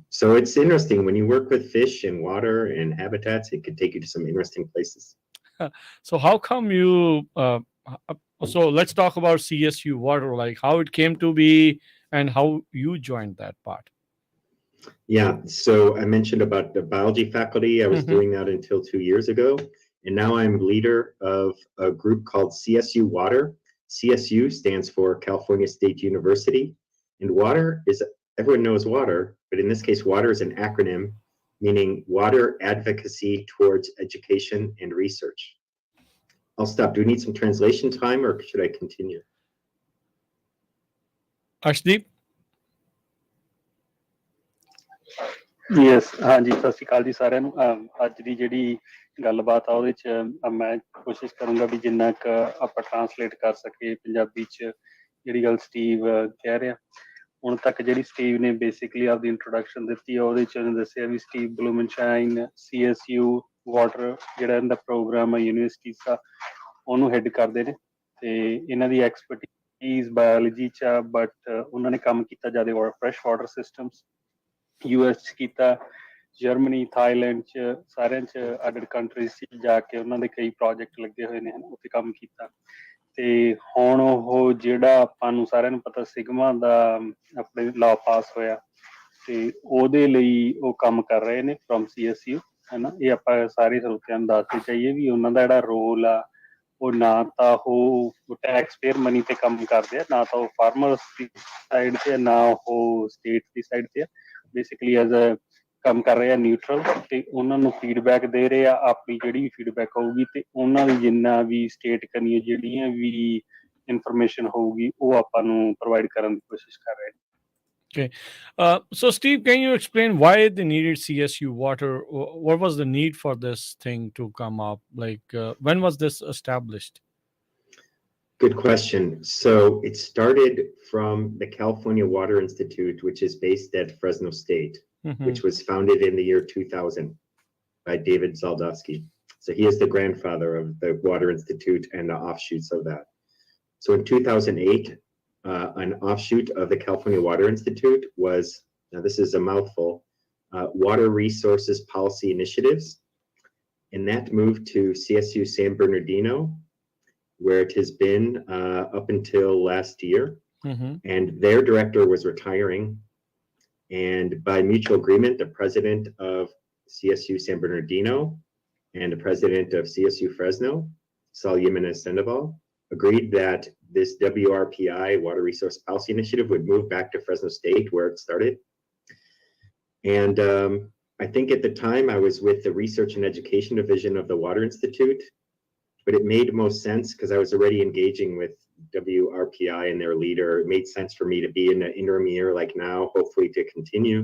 So it's interesting when you work with fish and water and habitats, it could take you to some interesting places. So how come you? So let's talk about CSU-Water, like how it came to be and how you joined that part. Yeah, so I mentioned about the biology faculty. I was Mm-hmm. doing that until 2 years ago. And now I'm leader of a group called CSU-Water. CSU stands for California State University. And water is, everyone knows water, but in this case, water is an acronym meaning Water Advocacy Towards Education and Research. I'll stop. Do we need some translation time or should I continue? Arshdeep? Yes ਹਾਂਜੀ ਸਤਿ ਸ਼੍ਰੀ ਅਕਾਲ ਜੀ ਸਾਰਿਆਂ ਨੂੰ ਅੱਜ ਦੀ ਜਿਹੜੀ ਗੱਲਬਾਤ ਆ ਉਹਦੇ 'ਚ ਮੈਂ ਕੋਸ਼ਿਸ਼ ਕਰੂੰਗਾ ਵੀ ਜਿੰਨਾ ਕੁ ਆਪਾਂ ਟਰਾਂਸਲੇਟ ਕਰ ਸਕੀਏ ਪੰਜਾਬੀ 'ਚ ਜਿਹੜੀ ਗੱਲ ਸਟੀਵ ਕਹਿ ਰਿਹਾ ਹੁਣ ਤੱਕ ਜਿਹੜੀ ਸਟੀਵ ਨੇ ਬੇਸਿਕਲੀ ਆਪਦੀ ਇੰਟਰੋਡਕਸ਼ਨ ਦਿੱਤੀ ਆ ਉਹਦੇ 'ਚ ਉਹਨੇ ਦੱਸਿਆ ਵੀ ਸਟੀਵ ਬਲੂਮਨਸ਼ਾਈਨ CSU ਵਾਟਰ ਜਿਹੜਾ ਇਹਨਾਂ ਦਾ ਪ੍ਰੋਗਰਾਮ ਆ ਯੂਨੀਵਰਸਿਟੀ ਦਾ ਉਹਨੂੰ ਹੈਡ ਕਰਦੇ ਨੇ ਤੇ ਇਹਨਾਂ ਦੀ ਐਕਸਪਰਟੀਜ਼ ਬਾਇਓਲੋਜੀ 'ਚ ਆ ਬਟ ਉਹਨਾਂ ਨੇ ਕੰਮ ਕੀਤਾ ਜ਼ਿਆਦਾ ਫਰੈਸ਼ ਵਾਟਰ ਸਿਸਟਮਸ US 'ਚ ਕੀਤਾ ਜਰਮਨੀ ਥਾਈਲੈਂਡ 'ਚ ਸਾਰਿਆਂ 'ਚ ਅਡਰ ਕੰਟਰੀਜ਼ 'ਚ ਜਾ ਕੇ ਉਹਨਾਂ ਦੇ ਕਈ ਪ੍ਰੋਜੈਕਟ ਲੱਗੇ ਹੋਏ ਨੇ ਉੱਥੇ ਕੰਮ ਕੀਤਾ ਤੇ ਹੁਣ ਉਹ ਜਿਹੜਾ ਆਪਾਂ ਨੂੰ ਸਾਰਿਆਂ ਨੂੰ ਪਤਾ ਸਿਗਮਾ ਦਾ ਆਪਣੇ ਲਾਅ ਪਾਸ ਹੋਇਆ ਤੇ ਉਹਦੇ ਲਈ ਉਹ ਕੰਮ ਕਰ ਰਹੇ ਨੇ ਫਰੋਮ CSU ਹੈ ਨਾ ਇਹ ਆਪਾਂ ਸਾਰੇ ਸਰੋਤਿਆਂ ਨੂੰ ਦੱਸਦੇ ਚਾਹੀਏ ਵੀ ਉਹਨਾਂ ਦਾ ਜਿਹੜਾ ਰੋਲ ਆ ਉਹ ਨਾ ਤਾਂ ਉਹ ਟੈਕਸ ਪੇਅਰ ਮਨੀ ਤੇ ਕੰਮ ਕਰਦੇ ਆ ਨਾ ਤਾਂ ਉਹ ਫਾਰਮਰਸ ਦੀ ਸਾਈਡ ਤੇ ਨਾ ਉਹ ਸਟੇਟ ਦੀ ਸਾਈਡ ਤੇ ਆ ਬੇਸਿਕਲੀ ਐਜ਼ ਅ ਕੰਮ ਕਰ ਰਹੇ ਆ ਨਿਊਟਰਲ ਤੇ ਉਹਨਾਂ ਨੂੰ ਫੀਡਬੈਕ ਦੇ ਰਹੇ ਆ ਆਪਣੀ ਜਿਹੜੀ ਵੀ ਫੀਡਬੈਕ ਹੋਊਗੀ ਤੇ ਉਹਨਾਂ ਦੀ ਜਿੰਨਾ ਵੀ ਸਟੇਟ ਕਰਨੀ ਜਿਹੜੀਆਂ ਵੀ ਇਨਫੋਰਮੇਸ਼ਨ ਹੋਊਗੀ ਉਹ ਆਪਾਂ ਨੂੰ ਪ੍ਰੋਵਾਈਡ ਕਰਨ ਦੀ ਕੋਸ਼ਿਸ਼ ਕਰ ਰਹੇ ਨੇ Okay. So, Steve, can you explain why they needed CSU-Water? What was the need for this thing to come up? Like, when was this established? Good question. So it started from the California Water Institute, which is based at Fresno State, which was founded in the year 2000 by David Zaldowski. So he is the grandfather of the Water Institute and the offshoots of that. So in 2008, an offshoot of the California Water Institute was, now this is a mouthful, Water Resources Policy Initiatives. And that moved to CSU San Bernardino, where it has been up until last year. And their director was retiring. And by mutual agreement, the president of CSU San Bernardino and the president of CSU Fresno, Saul Jimenez Sandoval, agreed that this WRPI, Water Resource Policy Initiative, would move back to Fresno State, where it started. And I think at the time I was with the Research and Education Division of the Water Institute, but it made most sense because I was already engaging with WRPI and their leader. It made sense for me to be in an interim year like now, hopefully to continue.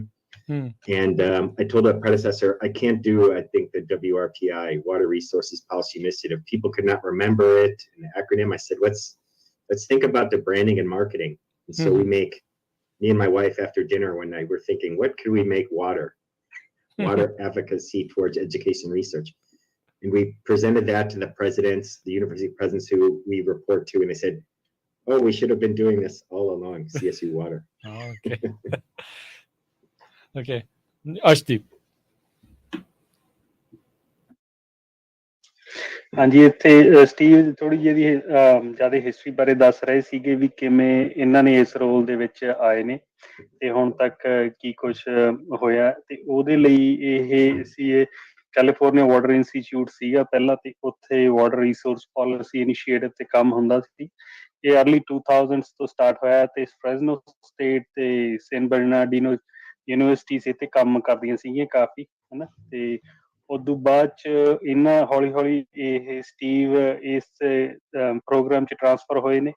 And I told our predecessor, I can't do, I think, the WRPI, Water Resources Policy Initiative. People could not remember it, an acronym. I said, let's think about the branding and marketing. And so me and my wife after dinner one night, we're thinking, what could we make water? Water advocacy towards education research. And we presented that to the presidents, the university presidents who we report to, and they said, oh, we should have been doing this all along, CSU Water. Oh, okay. Okay. Arshdeep. ਹਾਂਜੀ ਇੱਥੇ Steve ਥੋੜੀ ਜਿਹੀ ਜ਼ਿਆਦਾ history ਬਾਰੇ ਦੱਸ ਰਹੇ ਸੀਗੇ ਵੀ ਕਿਵੇਂ ਇਹਨਾਂ ਨੇ ਇਸ ਰੋਲ ਦੇ ਵਿੱਚ ਆਏ ਨੇ ਤੇ ਹੁਣ ਤੱਕ ਕੀ ਕੁਝ ਹੋਇਆ ਤੇ ਉਹਦੇ ਲਈ ਇਹ ਸੀ ਕੈਲੀਫੋਰਨੀਆ ਵਾਟਰ ਇੰਸਟੀਚਿਊਟ ਸੀਗਾ ਪਹਿਲਾਂ ਤੇ ਉੱਥੇ ਵਾਟਰ ਰਿਸੋਰਸ ਪਾਲਿਸੀ ਇਨੀਸ਼ੀਏਟਿਵ ਤੇ ਕੰਮ ਹੁੰਦਾ ਸੀ ਇਹ ਅਰਲੀ 2000s ਤੋਂ ਸਟਾਰਟ ਹੋਇਆ ਤੇ ਫ੍ਰੈਜ਼ਨੋ ਸਟੇਟ ਤੇ ਸੈਨ ਬਰਨਾਰਡੀਨੋ ਯੂਨੀਵਰਸਿਟੀਜ਼ ਇੱਥੇ ਕੰਮ ਕਰਦੀਆਂ ਸੀਗੀਆਂ ਕਾਫੀ ਹਨਾ ਤੇ ਉਦੋਂ ਬਾਅਦ ਚ ਇਹਨਾਂ ਹੌਲੀ ਹੌਲੀ ਇਹ ਸਟੀਵ ਇਸ ਪ੍ਰੋਗਰਾਮ ਚ ਟਰਾਂਸਫਰ ਹੋਏ ਨੇ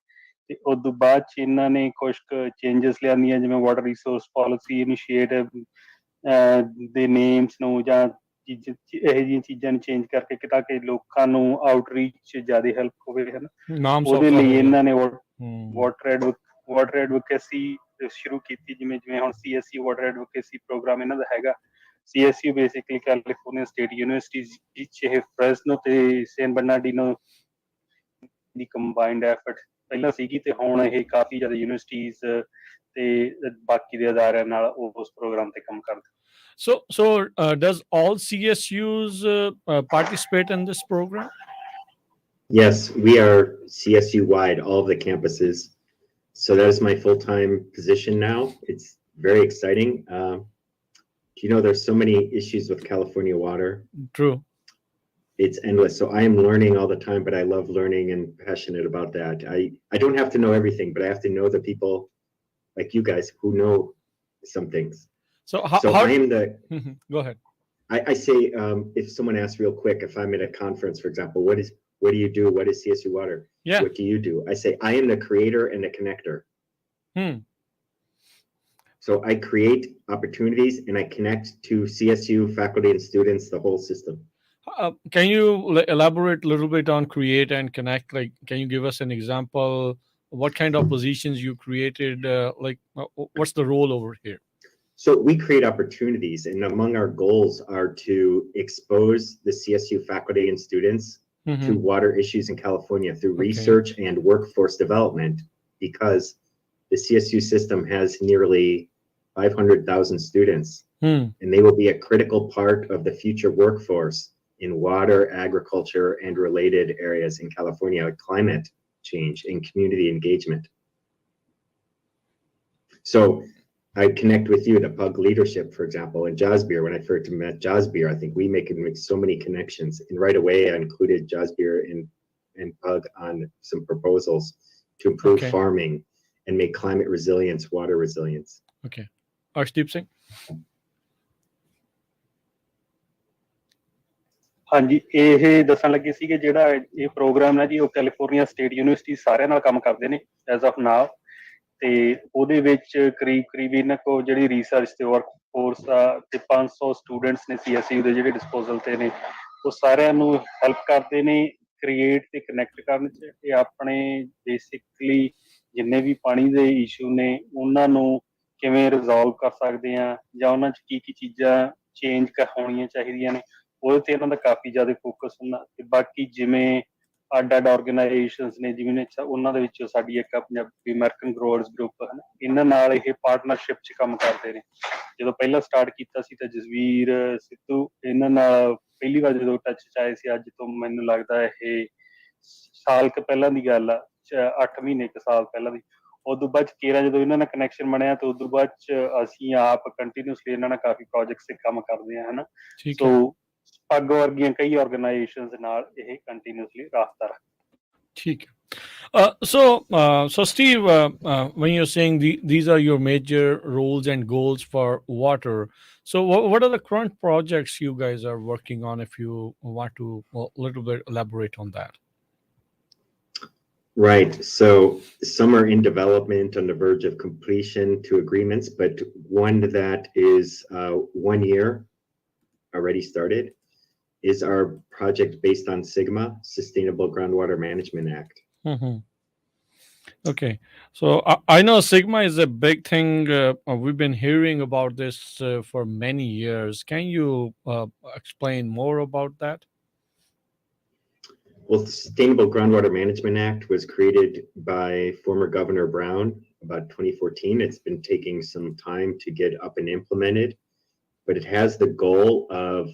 ਤੇ ਉਦੋਂ ਬਾਅਦ ਚ ਇਹਨਾਂ ਨੇ ਕੁਛ ਕੁ ਚੇਂਜਸ ਲਿਆਂਦੀਆਂ ਜਿਵੇਂ ਵਾਟਰ ਰਿਸੋਰਸ ਪਾਲਿਸੀ ਇਨੀਸ਼ੀਏਟਿਵ ਦੇ ਨੇਮਸ ਨੂੰ ਜਾਂ ਇਹੋ ਜਿਹੀਆਂ ਚੀਜ਼ਾਂ ਨੂੰ ਚੇਂਜ ਕਰਕੇ ਤਾਂ ਕਿ ਲੋਕਾਂ ਨੂੰ ਆਊਟਰੀਚ ਚ ਜ਼ਿਆਦਾ ਹੈਲਪ ਹੋਵੇ ਹਨਾ ਉਹਦੇ ਲਈ ਇਹਨਾਂ ਨੇ ਵਾਟਰ ਐਡਵੋਕੇਸੀ ਸ਼ੁਰੂ ਕੀਤੀ ਜਿਵੇਂ ਜਿਵੇਂ ਹੁਣ CSU ਵਾਟਰ ਐਡਵੋਕੇਸੀ ਪ੍ਰੋਗਰਾਮ ਇਹਨਾਂ ਦਾ ਹੈਗਾ CSU basically California state university ਵਿੱਚ ਇਹ ਫ੍ਰੈਜ਼ਨੋ ਤੇ ਸੈਨ ਬਰਨਾਰਡੀਨੋ ਦੀ ਕੰਬਾਈਨਡ ਐਫਰਟ ਪਹਿਲਾਂ ਸੀਗੀ ਤੇ ਹੁਣ ਇਹ ਕਾਫੀ ਜ਼ਿਆਦਾ ਯੂਨੀਵਰਸਿਟੀਜ਼ ਤੇ ਬਾਕੀ ਦੇ ਅਦਾਰਿਆਂ ਨਾਲ ਉਸ ਪ੍ਰੋਗਰਾਮ ਤੇ ਕੰਮ ਕਰਦੇ। So does all CSUs participate in this program? Yes, we are CSU wide, all of the campuses. So that is my full-time position now. It's very exciting. There's so many issues with California water. True. It's endless. So I am learning all the time, but I love learning and passionate about that. I don't have to know everything, but I have to know the people like you guys who know some things. So I am the, go ahead. I say, if someone asks real quick, if I'm at a conference, for example, what do you do? What is CSU-Water? Yeah. What do you do? I say, I am the creator and the connector. So I create opportunities and I connect to CSU faculty and students, the whole system. Can you elaborate a little bit on create and connect? Like, can you give us an example? What kind of positions you created? What's the role over here? So we create opportunities, and among our goals are to expose the CSU faculty and students to water issues in California through research and workforce development, because the CSU system has nearly 500,000 students, and they will be a critical part of the future workforce in water, agriculture, and related areas in California, like climate change and community engagement. So I connect with you, the PAGG leadership, for example, in Jasbir. When I first met Jasbir, I think we make so many connections. And right away, I included Jasbir and PAGG on some proposals to improve farming and make climate resilience, water resilience. Okay. Arshdeep Singh? ਹਾਂਜੀ, ਇਹ ਦੱਸਣ ਲੱਗੇ ਸੀ ਕਿ ਜਿਹੜਾ ਇਹ programme ਹੈ ਜੀ, ਉਹ ਕੈਲੀਫੋਰਨੀਆ ਸਟੇਟ ਯੂਨੀਵਰਸਿਟੀ ਸਾਰਿਆਂ ਨਾਲ ਕੰਮ ਕਰਦੇ ਨੇ ਐਜ਼ ਆਫ ਨਾਓ, ਤੇ ਉਹਦੇ ਵਿੱਚ ਕਰੀਬ ਇਹਨਾਂ ਕੋਲ ਜਿਹੜੀ ਰਿਸਰਚ ਤੇ ਵਰਕ ਫੋਰਸ ਆ ਤੇ 500 ਸਟੂਡੈਂਟਸ ਨੇ CSU ਦੇ ਜਿਹੜੇ ਡਿਸਪੋਜ਼ਲ ਤੇ ਨੇ, ਉਹ ਸਾਰਿਆਂ ਨੂੰ ਹੈਲਪ ਕਰਦੇ ਨੇ ਕ੍ਰੀਏਟ ਤੇ ਕਨੈਕਟ ਕਰਨ 'ਚ। ਇਹ ਆਪਣੇ ਬੇਸਿਕਲੀ ਜਿੰਨੇ ਵੀ ਪਾਣੀ ਦੇ ਇਸ਼ੂ ਨੇ ਉਹਨਾਂ ਨੂੰ ਕਿਵੇਂ ਰਿਜ਼ੋਲਵ ਕਰ ਸਕਦੇ ਆ, ਜਾਂ ਉਹਨਾਂ 'ਚ ਕੀ ਚੀਜ਼ਾਂ ਚੇਂਜ ਹੋਣੀਆਂ ਚਾਹੀਦੀਆਂ ਨੇ, ਉਹਦੇ ਤੇ ਇਹਨਾਂ ਦਾ ਕਾਫੀ ਜ਼ਿਆਦਾ ਫੋਕਸ ਹੁੰਦਾ। ਤੇ ਬਾਕੀ ਜਿਵੇਂ ਅੱਡ ਆਰਗੇਨਾਈਜੇਸ਼ਨਸ ਨੇ, ਜਿਵੇਂ ਉਹਨਾਂ ਦੇ ਵਿੱਚੋਂ ਸਾਡੀ ਇੱਕ ਪੰਜਾਬੀ ਅਮਰੀਕਨ ਗਰੋਅਰਸ ਗਰੁੱਪ ਹੈ, ਇਹਨਾਂ ਨਾਲ ਇਹ ਪਾਰਟਨਰਸ਼ਿਪ 'ਚ ਕੰਮ ਕਰਦੇ ਨੇ। ਜਦੋਂ ਪਹਿਲਾਂ ਸਟਾਰਟ ਕੀਤਾ ਸੀ ਤਾਂ ਜਸਵੀਰ ਸਿੱਧੂ ਇਹਨਾਂ ਨਾਲ ਪਹਿਲੀ ਵਾਰ ਜਦੋਂ ਟੱਚ 'ਚ ਆਏ ਸੀ, ਅੱਜ ਤੋਂ ਮੈਨੂੰ ਲੱਗਦਾ ਇਹ ਸਾਲ ਕੁ ਪਹਿਲਾਂ ਦੀ ਗੱਲ ਆ, 8 ਮਹੀਨੇ ਕੁ ਸਾਲ ਪਹਿਲਾਂ ਦੀ। ਉਦੋਂ ਬਾਅਦ ਕੇਰਾ ਜਦੋਂ ਇਹਨਾਂ ਨਾਲ ਕਨੈਕਸ਼ਨ ਬਣਿਆ ਤੇ ਉਦੋਂ ਬਾਅਦ 'ਚ ਅਸੀਂ ਆਪ ਕੰਟੀਨਿਊਸਲੀ ਇਹਨਾਂ ਨਾਲ ਕਾਫੀ ਪ੍ਰੋਜੈਕਟਸ ਤੇ ਕੰਮ ਕਰਦੇ ਹਾਂ, ਹਨਾ। ਸੋ PAGG ਵਰਗੀਆਂ ਕਈ ਆਰਗੇਨਾਈਜੇਸ਼ਨਸ ਦੇ ਨਾਲ ਇਹ ਕੰਟੀਨਿਊਸਲੀ ਰਾਬਤਾ ਰੱਖਦੇ। ਠੀਕ ਹੈ। So Steve, when you're saying these are your major roles and goals for water, so what are the current projects you guys are working on, if you want to a little bit elaborate on that? Right. So some are in development on the verge of completion to agreements, but one that is 1 year already started is our project based on SGMA, Sustainable Groundwater Management Act. Okay. So I know SGMA is a big thing. We've been hearing about this for many years. Can you explain more about that? Well, the Sustainable Groundwater Management Act was created by former Governor Brown about 2014. It's been taking some time to get up and implemented, but it has the goal of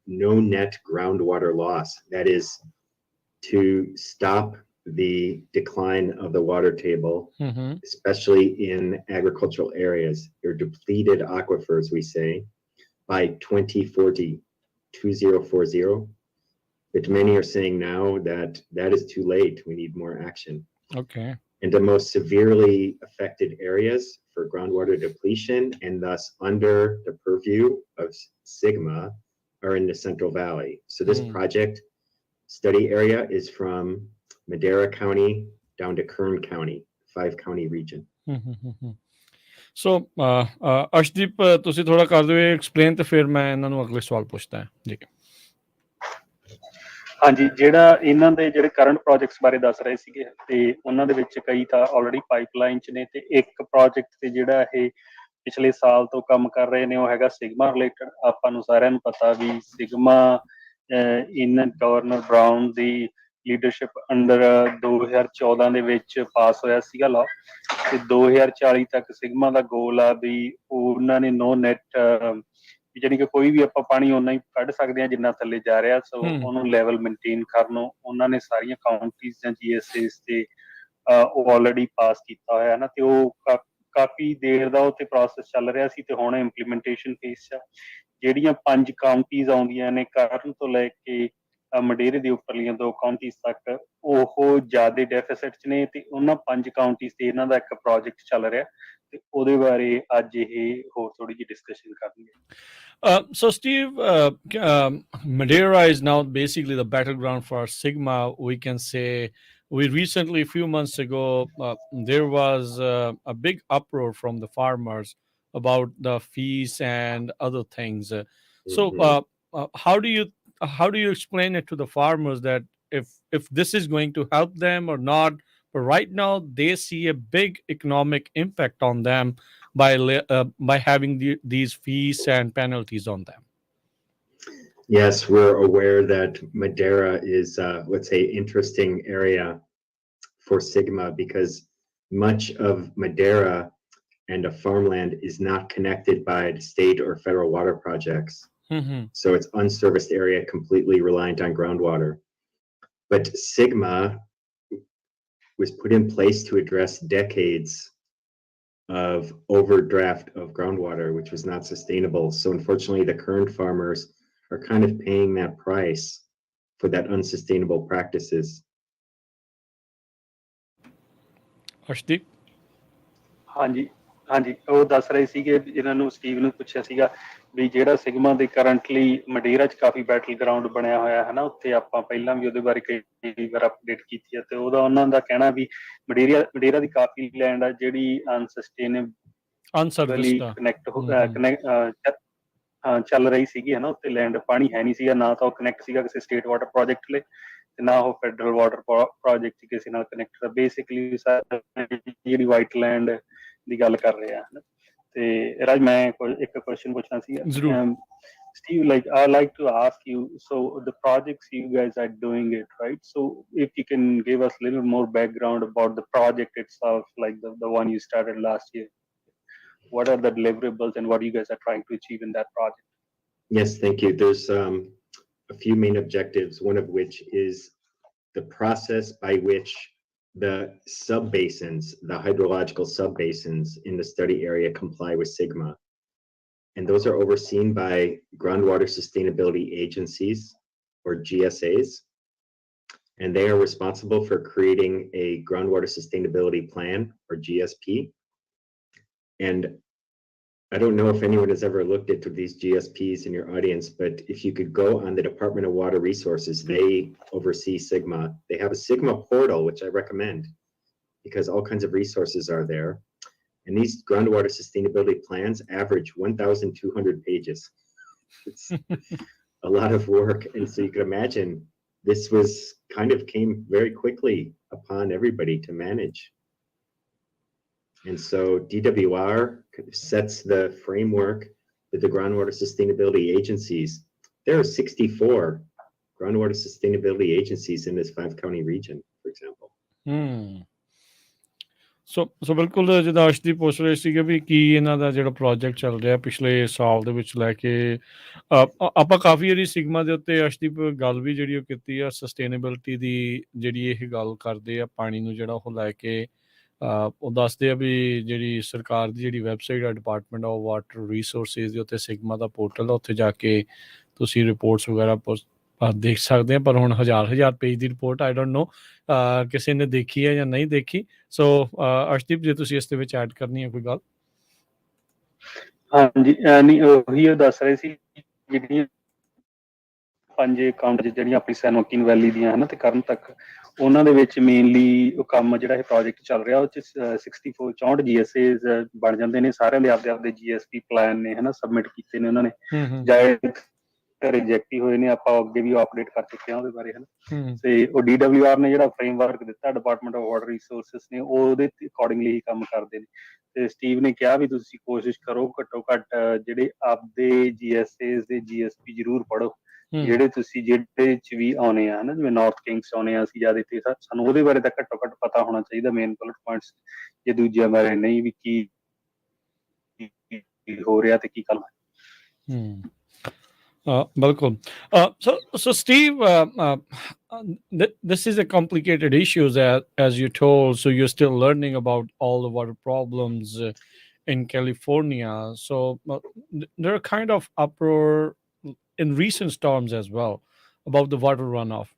no net groundwater loss. That is to stop the decline of the water table, especially in agricultural areas, or depleted aquifers, we say, by 2040. But many are saying now that is too late. We need more action. Okay. And the most severely affected areas for groundwater depletion, and thus under the purview of SGMA, are in the Central Valley. So this project study area is from Madera County down to Kern County, 5-county region. So Arshdeep, ਤੁਸੀਂ ਥੋੜਾ ਕਰ ਦਿਓ explain ਤੇ ਫਿਰ ਮੈਂ ਇਹਨਾਂ ਨੂੰ ਅਗਲੇ ਸਵਾਲ ਪੁੱਛਦਾ ਹਾਂ ਜੀ। ਹਾਂਜੀ, ਜਿਹੜਾ ਇਹਨਾਂ ਦੇ ਜਿਹੜੇ ਕਰੰਟ ਪ੍ਰੋਜੈਕਟਸ ਬਾਰੇ ਦੱਸ ਰਹੇ ਸੀਗੇ, ਤੇ ਉਹਨਾਂ ਦੇ ਵਿੱਚ ਕਈ ਤਾਂ ਆਲਰੇਡੀ ਪਾਈਪਲਾਈਨ 'ਚ ਨੇ, ਤੇ ਇੱਕ ਪ੍ਰੋਜੈਕਟ ਤੇ ਜਿਹੜਾ ਇਹ ਪਿਛਲੇ ਸਾਲ ਤੋਂ ਕੰਮ ਕਰ ਰਹੇ ਨੇ ਉਹ ਹੈਗਾ SGMA ਰਿਲੇਟਡ। ਆਪਾਂ ਨੂੰ ਸਾਰਿਆਂ ਨੂੰ ਪਤਾ ਵੀ SGMA ਇਨ ਗਵਰਨਰ ਬਰਾਊਨ ਦੀ ਲੀਡਰਸ਼ਿਪ ਅੰਡਰ 2014 ਦੇ ਵਿੱਚ ਪਾਸ ਹੋਇਆ ਸੀਗਾ ਲਾ, ਤੇ 2040 ਤੱਕ ਸਿਗਮਾ ਦਾ ਗੋਲ ਆ ਵੀ ਉਹਨਾਂ ਨੇ ਨੋ ਨੈਟ, ਜਾਣੀ ਕਿ ਕੋਈ ਵੀ ਆਪਾਂ ਪਾਣੀ ਓਨਾ ਹੀ ਕੱਢ ਸਕਦੇ ਹਾਂ ਜਿੰਨਾ ਥੱਲੇ ਜਾ ਰਿਹਾ, ਸੋ ਉਹਨੂੰ ਲੈਵਲ ਮੇਨਟੇਨ ਕਰਨ ਨੂੰ ਉਹਨਾਂ ਨੇ ਸਾਰੀਆਂ ਕਾਉਂਟੀਜ਼ ਜਾਂ GSAs ਤੇ ਉਹ ਆਲਰੇਡੀ ਪਾਸ ਕੀਤਾ ਹੋਇਆ ਨਾ, ਤੇ ਉਹ ਕਾਫੀ ਦੇਰ ਦਾ ਉੱਥੇ ਪ੍ਰੋਸੈਸ ਚੱਲ ਰਿਹਾ ਸੀ, ਤੇ ਹੁਣ ਇੰਪਲੀਮੈਂਟੇਸ਼ਨ ਫੇਸ 'ਚ ਜਿਹੜੀਆਂ 5 ਕਾਉਂਟੀਜ਼ ਆਉਂਦੀਆਂ ਨੇ ਕਰਨ ਤੋਂ ਲੈ ਕੇ ਮਡੇਰੇ ਦੇ ਉੱਪਰਲੀਆਂ 2 ਕਾਉਂਟੀਜ਼ ਤੱਕ, ਉਹ ਜ਼ਿਆਦਾ ਡੈਫੀਸਿਟ 'ਚ ਨੇ, ਤੇ ਉਹਨਾਂ 5 ਕਾਉਂਟੀਜ਼ ਤੇ ਇਹਨਾਂ ਦਾ ਇੱਕ ਪ੍ਰੋਜੈਕਟ ਚੱਲ ਰਿਹਾ, ਤੇ ਉਹਦੇ ਬਾਰੇ ਅੱਜ ਇਹ ਹੋਰ ਥੋੜੀ ਜਿਹੀ ਡਿਸਕਸ਼ਨ ਕਰਨਗੇ। So, Steve, Madeira is now basically the battleground for Sigma. We can say we recently, a few months ago, there was a big uproar from the farmers about the fees and other things. So, how do you explain it to the farmers that if this is going to help them or not? But right now, they see a big economic impact on them by having these fees and penalties on them. Yes, we're aware that Madeira is, let's say, interesting area for Sigma because much of Madeira and of farmland is not connected by state or federal water projects. So it's unserviced area, completely reliant on groundwater. But Sigma was put in place to address decades of overdraft of groundwater, which was not sustainable. So unfortunately, the current farmers are kind of paying that price for that unsustainable practices. Arshdeep? ਹਾਂਜੀ ਹਾਂਜੀ, ਉਹ ਦੱਸ ਰਹੇ ਸੀਗੇ, ਇਹਨਾਂ ਨੂੰ Steve ਨੂੰ ਪੁੱਛਿਆ ਸੀਗਾ ਵੀ ਜਿਹੜਾ ਸਿਗਮਾ ਦੇ ਕਰੰਟਲੀ ਮਡੇਰਾ 'ਚ ਕਾਫੀ ਬੈਟਲ ਗਰਾਊਂਡ ਬਣਿਆ ਹੋਇਆ ਹੈ ਨਾ, ਉੱਥੇ ਆਪਾਂ ਪਹਿਲਾਂ ਵੀ ਉਹਦੇ ਬਾਰੇ ਕਈ ਵਾਰ ਅਪਡੇਟ ਕੀਤੀ ਹੈ, ਤੇ ਉਹਦਾ ਉਹਨਾਂ ਦਾ ਕਹਿਣਾ ਵੀ ਮਡੇਰਾ ਦੀ ਕਾਫੀ ਲੈਂਡ ਆ ਜਿਹੜੀ ਅਨਸਸਟੇਨੇਬਲੀ ਚੱਲ ਰਹੀ ਸੀਗੀ, ਹੈ ਨਾ, ਉੱਤੇ ਲੈਂਡ ਪਾਣੀ ਹੈ ਨਹੀਂ ਸੀਗਾ, ਨਾ ਤਾਂ ਉਹ ਕਨੈਕਟ ਸੀਗਾ ਕਿਸੇ ਸਟੇਟ ਵਾਟਰ ਪ੍ਰੋਜੈਕਟ ਲਈ, ਤੇ ਨਾ ਉਹ ਫੈਡਰਲ ਵਾਟਰ ਪ੍ਰੋਜੈਕਟ ਕਿਸੇ ਨਾਲ ਕਨੈਕਟ। ਬੇਸਿਕਲੀ ਜਿਹੜੀ ਵਾਈਟ ਲੈਂਡ ਦੀ ਗੱਲ ਕਰ ਰਹੇ ਆ, ਤੇ ਰਾਜ ਮੈਂ ਇੱਕ ਕੁਐਸਚਨ ਪੁੱਛਣਾ ਸੀਗਾ। Steve, I'd like to ask you, so the projects you guys are doing it, right? So if you can give us a little more background about the project itself, like the one you started last year. What are the deliverables and what you guys are trying to achieve in that project? Yes, thank you. There's a few main objectives, one of which is the process by which the subbasins, the hydrological subbasins in the study area comply with Sigma. And those are overseen by groundwater sustainability agencies, or GSAs. And they are responsible for creating a groundwater sustainability plan, or GSP. And I don't know if anyone has ever looked at these GSPs in your audience, but if you could go on the Department of Water Resources, they oversee Sigma. They have a Sigma portal, which I recommend because all kinds of resources are there. And these groundwater sustainability plans average 1,200 pages. It's a lot of work. And so you can imagine this came very quickly upon everybody to manage. And so DWR sets the framework with the groundwater sustainability agencies. There are 64 groundwater sustainability agencies in this 5-county region, for example. ਸੋ ਬਿਲਕੁਲ ਜਿੱਦਾਂ ਅਰਸ਼ਦੀਪ ਪੁੱਛ ਰਹੇ ਸੀਗੇ ਵੀ ਕੀ ਇਹਨਾਂ ਦਾ ਜਿਹੜਾ project ਚੱਲ ਰਿਹਾ ਪਿਛਲੇ ਸਾਲ ਦੇ ਵਿੱਚ ਲੈ ਕੇ, ਆਪਾਂ ਕਾਫੀ ਜਿਹੜੀ ਸਿਗਮਾ ਦੇ ਉੱਤੇ ਅਰਸ਼ਦੀਪ ਗੱਲ ਵੀ ਜਿਹੜੀ ਉਹ ਕੀਤੀ ਆ, ਸਸਟੇਨੇਬਿਲਿਟੀ ਦੀ ਜਿਹੜੀ ਇਹ ਗੱਲ ਕਰਦੇ ਆ, ਪਾਣੀ ਨੂੰ ਜਿਹੜਾ ਉਹ ਲੈ ਕੇ ਉਹ ਦੱਸਦੇ ਆ ਵੀ ਜਿਹੜੀ ਸਰਕਾਰ ਦੀ ਜਿਹੜੀ ਵੈਬਸਾਈਟ ਆ ਡਿਪਾਰਟਮੈਂਟ ਆਫ ਵਾਟਰ ਰਿਸੋਰਸਿਸ ਦੇ ਉੱਤੇ ਸਿਗਮਾ ਦਾ ਪੋਰਟਲ ਆ, ਉੱਥੇ ਜਾ ਕੇ ਤੁਸੀਂ ਰਿਪੋਰਟਸ ਵਗੈਰਾ ਦੇਖ ਸਕਦੇ ਆ। ਪਰ ਹੁਣ ਹਜ਼ਾਰ page the report I don't know ਕਿਸੇ ਨੇ ਦੇਖੀ ਹੈ ਜਾਂ ਨਹੀਂ ਦੇਖੀ। ਸੋ ਅਰਸ਼ਦੀਪ, ਜੇ ਤੁਸੀਂ ਇਸ ਦੇ ਵਿੱਚ ਐਡ ਕਰਨੀ ਹੈ ਕੋਈ ਗੱਲ। ਹਾਂਜੀ, ਨਹੀਂ ਉਹੀ ਉਹ ਦੱਸ ਰਹੇ ਸੀ ਜਿਹੜੀਆਂ 5 ਕਾਉਂਟ ਜਿਹੜੀਆਂ ਆਪਣੀ ਸੈਨੋਕਿਨ ਵੈਲੀ ਦੀਆਂ ਹਨ ਤੇ ਕਰਨ ਤੱਕ, ਉਹਨਾਂ ਦੇ ਵਿੱਚ ਮੇਨਲੀ ਉਹ ਕੰਮ ਜਿਹੜਾ ਇਹ ਪ੍ਰੋਜੈਕਟ ਚੱਲ ਰਿਹਾ, ਉਹ 'ਚ 64 GSAs ਬਣ ਜਾਂਦੇ ਨੇ, ਸਾਰਿਆਂ ਦੇ ਆਪਦੇ GSP ਪਲਾਨ ਨੇ, ਹਨਾ, ਸਬਮਿਟ ਕੀਤੇ ਨੇ ਉਹਨਾਂ ਨੇ, ਜਾਂ ਰਿਜੈਕਟ ਹੀ ਹੋਏ ਨੇ, ਆਪਾਂ ਅੱਗੇ ਵੀ ਅਪਡੇਟ ਕਰ ਚੁੱਕੇ ਹਾਂ ਉਹਦੇ ਬਾਰੇ, ਹਨਾ। ਤੇ ਉਹ DWR ਨੇ ਜਿਹੜਾ ਫਰੇਮਵਰਕ ਦਿੱਤਾ ਡਿਪਾਰਟਮੈਂਟ ਆਫ ਵਾਟਰ ਰਿਸੋਰਸਿਸ ਨੇ, ਉਹ ਉਹਦੇ ਅਕੋਰਡਿੰਗਲੀ ਹੀ ਕੰਮ ਕਰਦੇ ਨੇ। ਤੇ ਸਟੀਵ ਨੇ ਕਿਹਾ ਵੀ ਤੁਸੀਂ ਕੋਸ਼ਿਸ਼ ਕਰੋ ਘੱਟੋ ਘੱਟ ਜਿਹੜੇ ਆਪਦੇ GSAs ਦੇ GSP ਜ਼ਰੂਰ ਪੜ੍ਹੋ, ਜਿਹੜੇ ਤੁਸੀਂ ਜਿਹੜੇ ਚ ਵੀ ਆਉਣੇ ਆ ਹਨਾ, ਜਿਵੇਂ ਨਾਰਥ ਕਿੰਗਸ ਆਉਣੇ ਆ ਅਸੀਂ ਜ਼ਿਆਦਾ ਇੱਥੇ, ਸਾਨੂੰ ਉਹਦੇ ਬਾਰੇ ਤਾਂ ਘੱਟੋ ਘੱਟ ਪਤਾ ਹੋਣਾ ਚਾਹੀਦਾ, ਮੇਨ ਬੁਲਟ ਪੁਆਇੰਟਸ, ਜੇ ਦੂਜਿਆਂ ਬਾਰੇ ਨਹੀਂ ਵੀ ਕੀ ਹੋ ਰਿਹਾ ਤੇ ਕੀ ਕਰਨਾ। Balkul. So Steve, this is a complicated issue, as you told. So you're still learning about all the water problems in California. So there are kind of uproar in recent storms as well about the water runoff.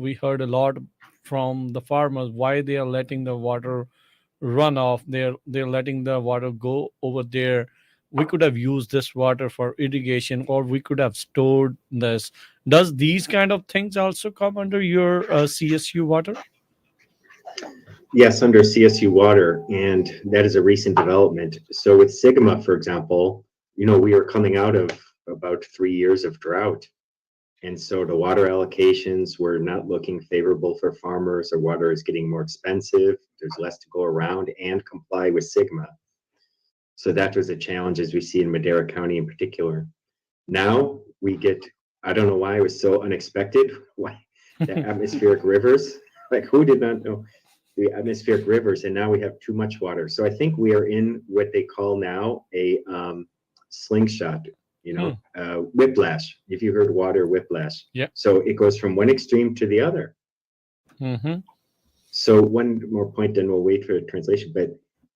We heard a lot from the farmers why they are letting the water run off. They're letting the water go over there. We could have used this water for irrigation, or we could have stored this. Does these kind of things also come under your CSU-Water? Yes, under CSU-Water, and that is a recent development. So with Sigma, for example, we are coming out of about 3 years of drought. And so the water allocations were not looking favorable for farmers. Our water is getting more expensive. There's less to go around, and comply with Sigma. So that was a challenge, as we see in Madera County in particular. Now we get, I don't know why it was so unexpected, why the atmospheric rivers, like who did not know the atmospheric rivers, and now we have too much water. So I think we are in what they call now a slingshot, whiplash, if you heard water whiplash. Yeah. So it goes from one extreme to the other. Mm-hmm. So one more point, then we'll wait for the translation, but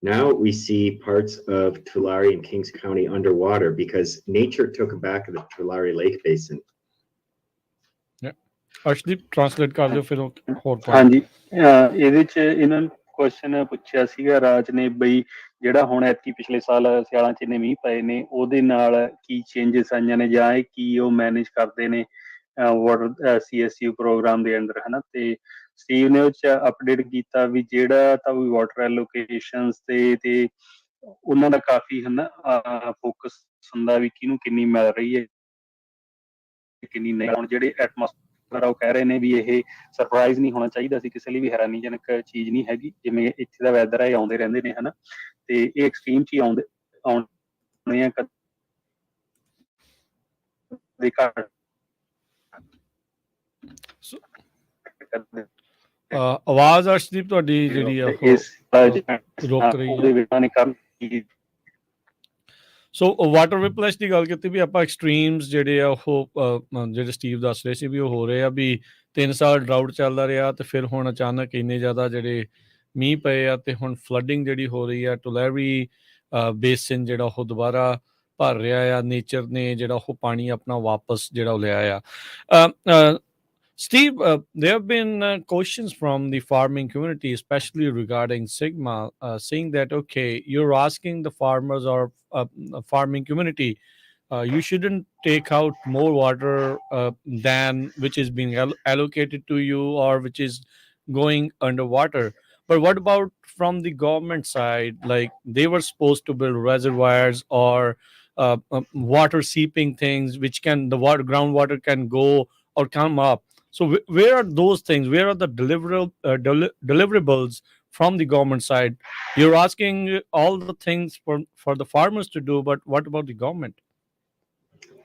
now we see parts of Tulare and Kings County underwater because nature took back the Tulare Lake Basin. Yeah. Arshdeep, translate ਕਰ ਦਿਓ ਫਿਰ ਹੋਰ point. ਹਾਂਜੀ, ਇਹਦੇ ਚ ਇਹਨਾਂ ਨੂੰ question ਪੁੱਛਿਆ ਸੀਗਾ ਰਾਜ ਨੇ, ਬਈ ਜਿਹੜਾ ਹੁਣ ਐਤਕੀ ਪਿਛਲੇ ਸਾਲ ਸਿਆਲਾਂ ਚ ਇੰਨੇ ਮੀਂਹ ਪਏ ਨੇ, ਉਹਦੇ ਨਾਲ ਕੀ ਚੇਂਜਸ ਆਈਆਂ ਨੇ, ਜਾਂ ਇਹ ਕੀ ਉਹ ਮੈਨੇਜ ਕਰਦੇ ਨੇ ਵਾਟਰ CSU ਪ੍ਰੋਗਰਾਮ ਦੇ ਅੰਦਰ, ਹਨਾ। ਤੇ ਸਟੀਵ ਨੇ ਉਹ ਚ ਅਪਡੇਟ ਕੀਤਾ ਵੀ ਜਿਹੜਾ ਤਾਂ ਵੀ ਵਾਟਰ ਐਲੋਕੇਸ਼ਨਸ ਤੇ ਉਹਨਾਂ ਦਾ ਕਾਫੀ ਹਨਾ ਫੋਕਸ ਹੁੰਦਾ ਵੀ ਕਿਹਨੂੰ ਕਿੰਨੀ ਮਿਲ ਰਹੀ ਹੈ ਕਿੰਨੀ ਨਹੀਂ। ਹੁਣ ਜਿਹੜੇ ਐਟਮੋਸਫੇਅਰ ਉਹ ਕਹਿ ਰਹੇ ਨੇ ਵੀ ਇਹ ਸਰਪ੍ਰਾਈਜ਼ ਨਹੀਂ ਹੋਣਾ ਚਾਹੀਦਾ ਸੀ, ਕਿਸੇ ਲਈ ਵੀ ਹੈਰਾਨੀਜਨਕ ਚੀਜ਼ ਨਹੀਂ ਹੈਗੀ, ਜਿਵੇਂ ਇੱਥੇ ਦਾ ਵੈਦਰ ਹੈ ਆਉਂਦੇ ਰਹਿੰਦੇ ਨੇ ਹਨਾ, ਤੇ ਇਹ ਐਕਸਟ੍ਰੀਮ ਚ ਹੀ ਆਉਣੇ ਆ ਆਵਾਜ਼ ਅਰਸ਼ਦੀਪ ਤੁਹਾਡੀ ਜਿਹੜੀ ਆ ਰੁਕ ਰਹੀ ਹੈ। ਸੋ ਵਾਟਰ ਵਿਪਲੈਸ਼ ਦੀ ਗੱਲ ਕੀਤੀ ਵੀ ਆਪਾਂ ਐਕਸਟ੍ਰੀਮਸ ਜਿਹੜੇ ਆ ਉਹ ਜਿਹੜੇ ਸਟੀਵ ਦੱਸ ਰਹੇ ਸੀ ਵੀ ਉਹ ਹੋ ਰਹੇ ਆ ਵੀ 3 ਸਾਲ ਡਰਾਊਟ ਚੱਲਦਾ ਰਿਹਾ ਤੇ ਫਿਰ ਹੁਣ ਅਚਾਨਕ ਇੰਨੇ ਜ਼ਿਆਦਾ ਜਿਹੜੇ ਮੀਂਹ ਪਏ ਆ ਤੇ ਹੁਣ ਫਲੱਡਿੰਗ ਜਿਹੜੀ ਹੋ ਰਹੀ ਆ, ਟੁਲੈਰੀ ਬੇਸਿਨ ਜਿਹੜਾ ਉਹ ਦੁਬਾਰਾ ਭਰ ਰਿਹਾ ਆ, ਨੇਚਰ ਨੇ ਜਿਹੜਾ ਉਹ ਪਾਣੀ ਆਪਣਾ ਵਾਪਸ ਜਿਹੜਾ ਉਹ ਲਿਆ ਆ। Steve, there have been questions from the farming community, especially regarding Sigma, saying that, okay, you're asking the farmers or farming community, you shouldn't take out more water than which is being allocated to you or which is going underwater. But what about from the government side? Like they were supposed to build reservoirs or water seeping things, which the groundwater can go or come up. So where are those things? Where are the deliverables from the government side? You're asking all the things for the farmers to do, but what about the government?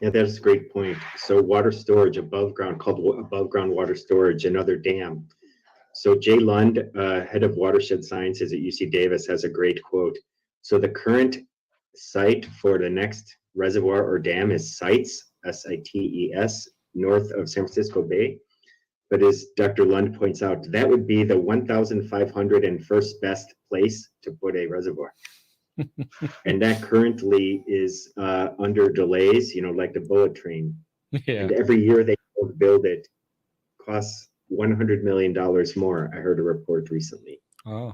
Yeah, that's a great point. So water storage above ground, called above ground water storage, another dam. So Jay Lund, head of watershed sciences at UC Davis, has a great quote. So the current site for the next reservoir or dam is Sites, SITES, north of San Francisco Bay. But as Dr. Lund points out, that would be the 1,501st best place to put a reservoir. And that currently is under delays, like the bullet train. Yeah. And every year they build it costs $100 million more. I heard a report recently. Oh.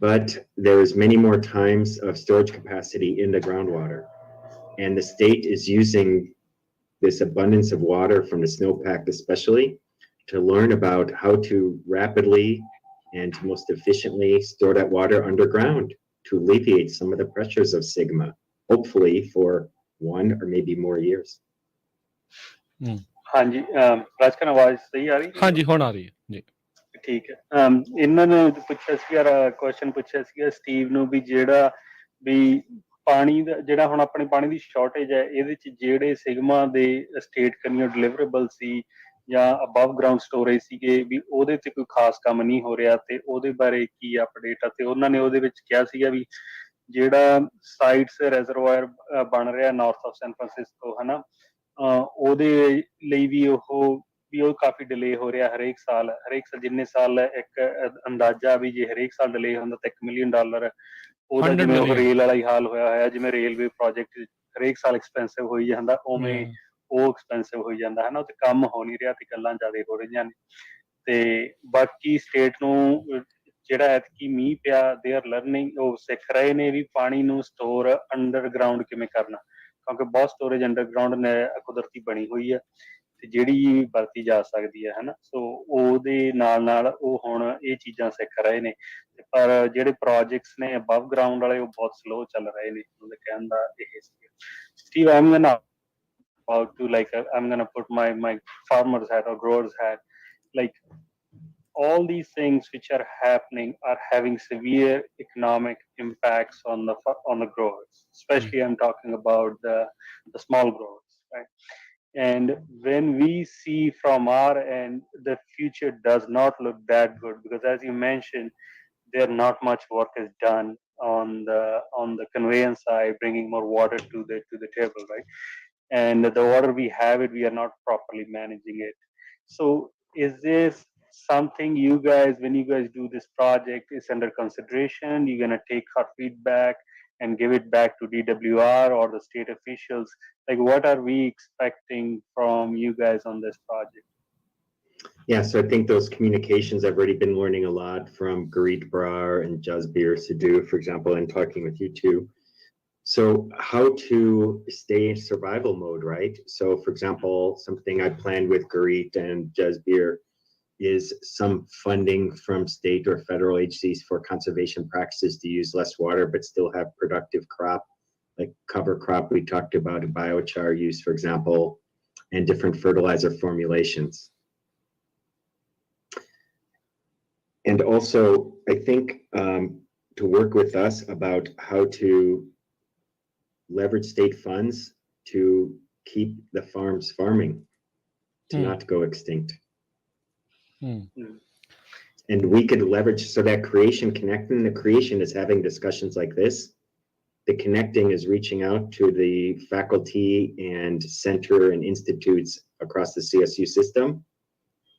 But there's many more times of storage capacity in the groundwater. And the state is using this abundance of water from the snowpack especially to learn about how to rapidly and most efficiently store that water underground to alleviate some of the pressures of Sigma, hopefully for 1 or maybe more years. ਹਾਂਜੀ, ਰਾਜਕਨ ਆਵਾਜ਼ ਸਹੀ ਆ ਰਹੀ? ਹਾਂਜੀ, ਹੁਣ ਆ ਰਹੀ ਹੈ ਜੀ। ਠੀਕ ਹੈ। ਇਹਨਾਂ ਨੇ ਪੁੱਛਿਆ ਸੀਗਾ ਕੁਐਸਚਨ ਪੁੱਛਿਆ ਸੀਗਾ ਸਟੀਵ ਨੂੰ ਵੀ ਜਿਹੜਾ ਵੀ ਪਾਣੀ ਦਾ ਜਿਹੜਾ ਹੁਣ ਆਪਣੇ ਪਾਣੀ ਦੀ ਸ਼ਾਰਟੇਜ ਹੈ, ਇਹਦੇ 'ਚ ਜਿਹੜੇ ਸਿਗਮਾ ਦੇ ਸਟੇਟ ਕਨੀਓ ਡਿਲੀਵਰੇਬਲ ਸੀ ਜਾਂ ਅਬਵ ਗਰਾਊਂਡ ਸਟੋਰੇਜ ਸੀਗੇ, ਵੀ ਉਹਦੇ ਤੇ ਕੋਈ ਖਾਸ ਕੰਮ ਨਹੀਂ ਹੋ ਰਿਹਾ, ਤੇ ਉਹਦੇ ਬਾਰੇ ਕੀ ਅਪਡੇਟ ਆ? ਤੇ ਉਹਨਾਂ ਨੇ ਉਹਦੇ ਵਿੱਚ ਕਿਹਾ ਸੀਗਾ ਵੀ ਜਿਹੜਾ ਸਾਈਟਸ ਰਿਜ਼ਰਵਾਇਰ ਬਣ ਰਿਹਾ ਨਾਰਥ ਆਫ ਸੈਨ ਫਰਾਂਸਿਸਕੋ, ਹਨਾ, ਉਹਦੇ ਲਈ ਵੀ ਉਹ ਕਾਫੀ ਡਿਲੇ ਹੋ ਰਿਹਾ ਹਰੇਕ ਸਾਲ ਜਿੰਨੇ ਸਾਲ ਇੱਕ ਅੰਦਾਜ਼ਾ ਵੀ ਜੇ ਹਰੇਕ ਸਾਲ ਡਿਲੇ ਹੁੰਦਾ ਤਾਂ $1 ਮਿਲੀਅਨ ਉਹਦਾ 100 ਜਿਵੇਂ ਉਹ million. ਰੇਲ ਵਾਲਾ ਹੀ ਹਾਲ ਹੋਇਆ ਹੋਇਆ, ਜਿਵੇਂ ਰੇਲਵੇ ਪ੍ਰੋਜੈਕਟ ਹਰੇਕ ਸਾਲ ਐਕਸਪੈਂਸਿਵ ਹੋਈ ਜਾਂਦਾ, ਉਵੇਂ ਉਹ ਐਕਸਪੈਂਸਿਵ ਹੋਈ ਜਾਂਦਾ, ਹਨਾ, ਤੇ ਕੰਮ ਹੋ ਨਹੀਂ ਰਿਹਾ ਤੇ ਗੱਲਾਂ ਜ਼ਿਆਦਾ ਹੋ ਰਹੀਆਂ ਨੇ। ਤੇ ਬਾਕੀ ਸਟੇਟ ਨੂੰ ਜਿਹੜਾ ਐਤਕੀ ਮੀਂਹ ਪਿਆ, ਦੇ ਆਰ ਲਰਨਿੰਗ, ਉਹ ਸਿੱਖ ਰਹੇ ਨੇ ਵੀ ਪਾਣੀ ਨੂੰ ਸਟੋਰ ਅੰਡਰਗਰਾਊਂਡ ਕਿਵੇਂ ਕਰਨਾ, ਕਿਉਂਕਿ ਬਹੁਤ ਸਟੋਰੇਜ ਅੰਡਰਗਰਾਊਂਡ ਕੁਦਰਤੀ ਬਣੀ ਹੋਈ ਹੈ ਤੇ ਜਿਹੜੀ ਵਰਤੀ ਜਾ ਸਕਦੀ ਹੈ, ਹਨਾ। ਸੋ ਉਹਦੇ ਨਾਲ ਉਹ ਹੁਣ ਇਹ ਚੀਜ਼ਾਂ ਸਿੱਖ ਰਹੇ ਨੇ, ਪਰ ਜਿਹੜੇ ਪ੍ਰੋਜੈਕਟਸ ਨੇ ਅਬਵ ਗਰਾਊਂਡ ਵਾਲੇ ਉਹ ਬਹੁਤ ਸਲੋ ਚੱਲ ਰਹੇ ਨੇ। ਉਹਦੇ ਕਹਿਣ ਦਾ ਇਹ ਸੀ। Steve, I'm gonna put my farmer's hat or grower's hat. Like, all these things which are happening are having severe economic impacts on the growers. Especially, I'm talking about the small growers, right? And when we see from our end, the future does not look that good, because as you mentioned, there not much work is done on the conveyance side, bringing more water to the table, right? And the water we have it, we are not properly managing it. So is this something you guys, when you guys do this project, is under consideration? You're going to take our feedback and give it back to DWR or the state officials? Like, what are we expecting from you guys on this project? Yeah, so I think those communications, I've already been learning a lot from Garit Brar and Jasbir Sidhu, for example, and talking with you too. So how to stay in survival mode, right? So for example, something I planned with Garit and Jasbir is some funding from state or federal agencies for conservation practices to use less water, but still have productive crop, like cover crop we talked about, biochar use, for example, and different fertilizer formulations. And also, I think to work with us about how to leverage state funds to keep the farms farming, to not go extinct. And we could leverage, so that connecting the creation is having discussions like this. The connecting is reaching out to the faculty and center and institutes across the CSU system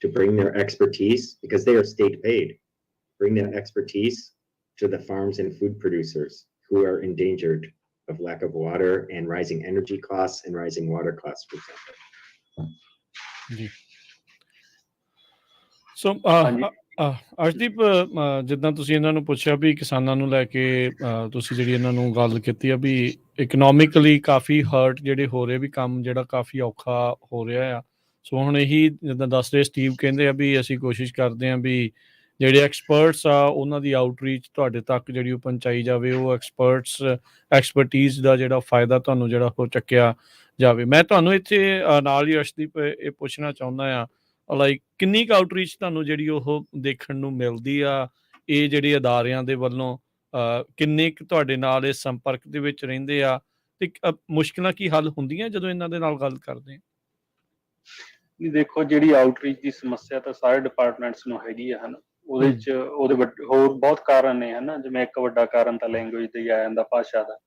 to bring their expertise, because they are state paid, bring that expertise to the farms and food producers who are endangered of lack of water and rising energy costs and rising water costs, for example. So, Arshdeep, ਜਿੱਦਾਂ ਤੁਸੀਂ ਇਹਨਾਂ ਨੂੰ ਪੁੱਛਿਆ ਵੀ ਕਿਸਾਨਾਂ ਨੂੰ ਲੈ ਕੇ ਤੁਸੀਂ ਜਿਹੜੀ ਇਹਨਾਂ ਨੂੰ ਗੱਲ ਕੀਤੀ ਆ ਵੀ ਇਕਨੋਮਿਕਲੀ ਕਾਫੀ ਹਰਟ ਜਿਹੜੇ ਹੋ ਰਹੇ, ਵੀ ਕੰਮ ਜਿਹੜਾ ਕਾਫੀ ਔਖਾ ਹੋ ਰਿਹਾ ਆ। ਸੋ ਹੁਣ ਇਹੀ ਜਿੱਦਾਂ ਦੱਸ ਰਹੇ ਸਟੀਵ, ਕਹਿੰਦੇ ਆ ਵੀ ਅਸੀਂ ਕੋਸ਼ਿਸ਼ ਕਰਦੇ ਹਾਂ ਵੀ ਜਿਹੜੇ ਐਕਸਪਰਟਸ ਆ ਉਹਨਾਂ ਦੀ ਆਊਟਰੀਚ ਤੁਹਾਡੇ ਤੱਕ ਜਿਹੜੀ ਉਹ ਪਹੁੰਚਾਈ ਜਾਵੇ, ਉਹ ਐਕਸਪਰਟੀਜ਼ ਦਾ ਜਿਹੜਾ ਫਾਇਦਾ ਤੁਹਾਨੂੰ ਜਿਹੜਾ ਉਹ ਚੱਕਿਆ ਜਾਵੇ। ਮੈਂ ਤੁਹਾਨੂੰ ਇੱਥੇ ਨਾਲ ਹੀ ਅਰਸ਼ਦੀਪ ਇਹ ਪੁੱਛਣਾ ਚਾਹੁੰਦਾ ਆ, ਲਾਈਕ ਕਿੰਨੀ ਕੁ ਆਊਟਰੀਚ ਤੁਹਾਨੂੰ ਜਿਹੜੀ ਉਹ ਦੇਖਣ ਨੂੰ ਮਿਲਦੀ ਆ, ਇਹ ਜਿਹੜੇ ਅਦਾਰਿਆਂ ਦੇ ਵੱਲੋਂ ਕਿੰਨੇ ਕੁ ਤੁਹਾਡੇ ਨਾਲ ਇਸ ਸੰਪਰਕ ਦੇ ਵਿੱਚ ਰਹਿੰਦੇ ਆ, ਤੇ ਮੁਸ਼ਕਿਲਾਂ ਕੀ ਹੱਲ ਹੁੰਦੀਆਂ ਜਦੋਂ ਇਹਨਾਂ ਦੇ ਨਾਲ ਗੱਲ ਕਰਦੇ ਆ? ਦੇਖੋ, ਜਿਹੜੀ ਆਊਟਰੀਚ ਦੀ ਸਮੱਸਿਆ ਤਾਂ ਸਾਰੇ ਡਿਪਾਰਟਮੈਂਟਸ ਨੂੰ ਹੈਗੀ ਆ, ਹਨਾ। ਉਹਦੇ ਹੋਰ ਬਹੁਤ ਕਾਰਨ ਨੇ, ਹਨਾ। ਜਿਵੇਂ ਇੱਕ ਵੱਡਾ ਕਾਰਨ ਤਾਂ ਲੈਂਗੁਏਜ ਦਾ ਹੀ ਆ ਜਾਂਦਾ, ਭਾਸ਼ਾ ਦਾ,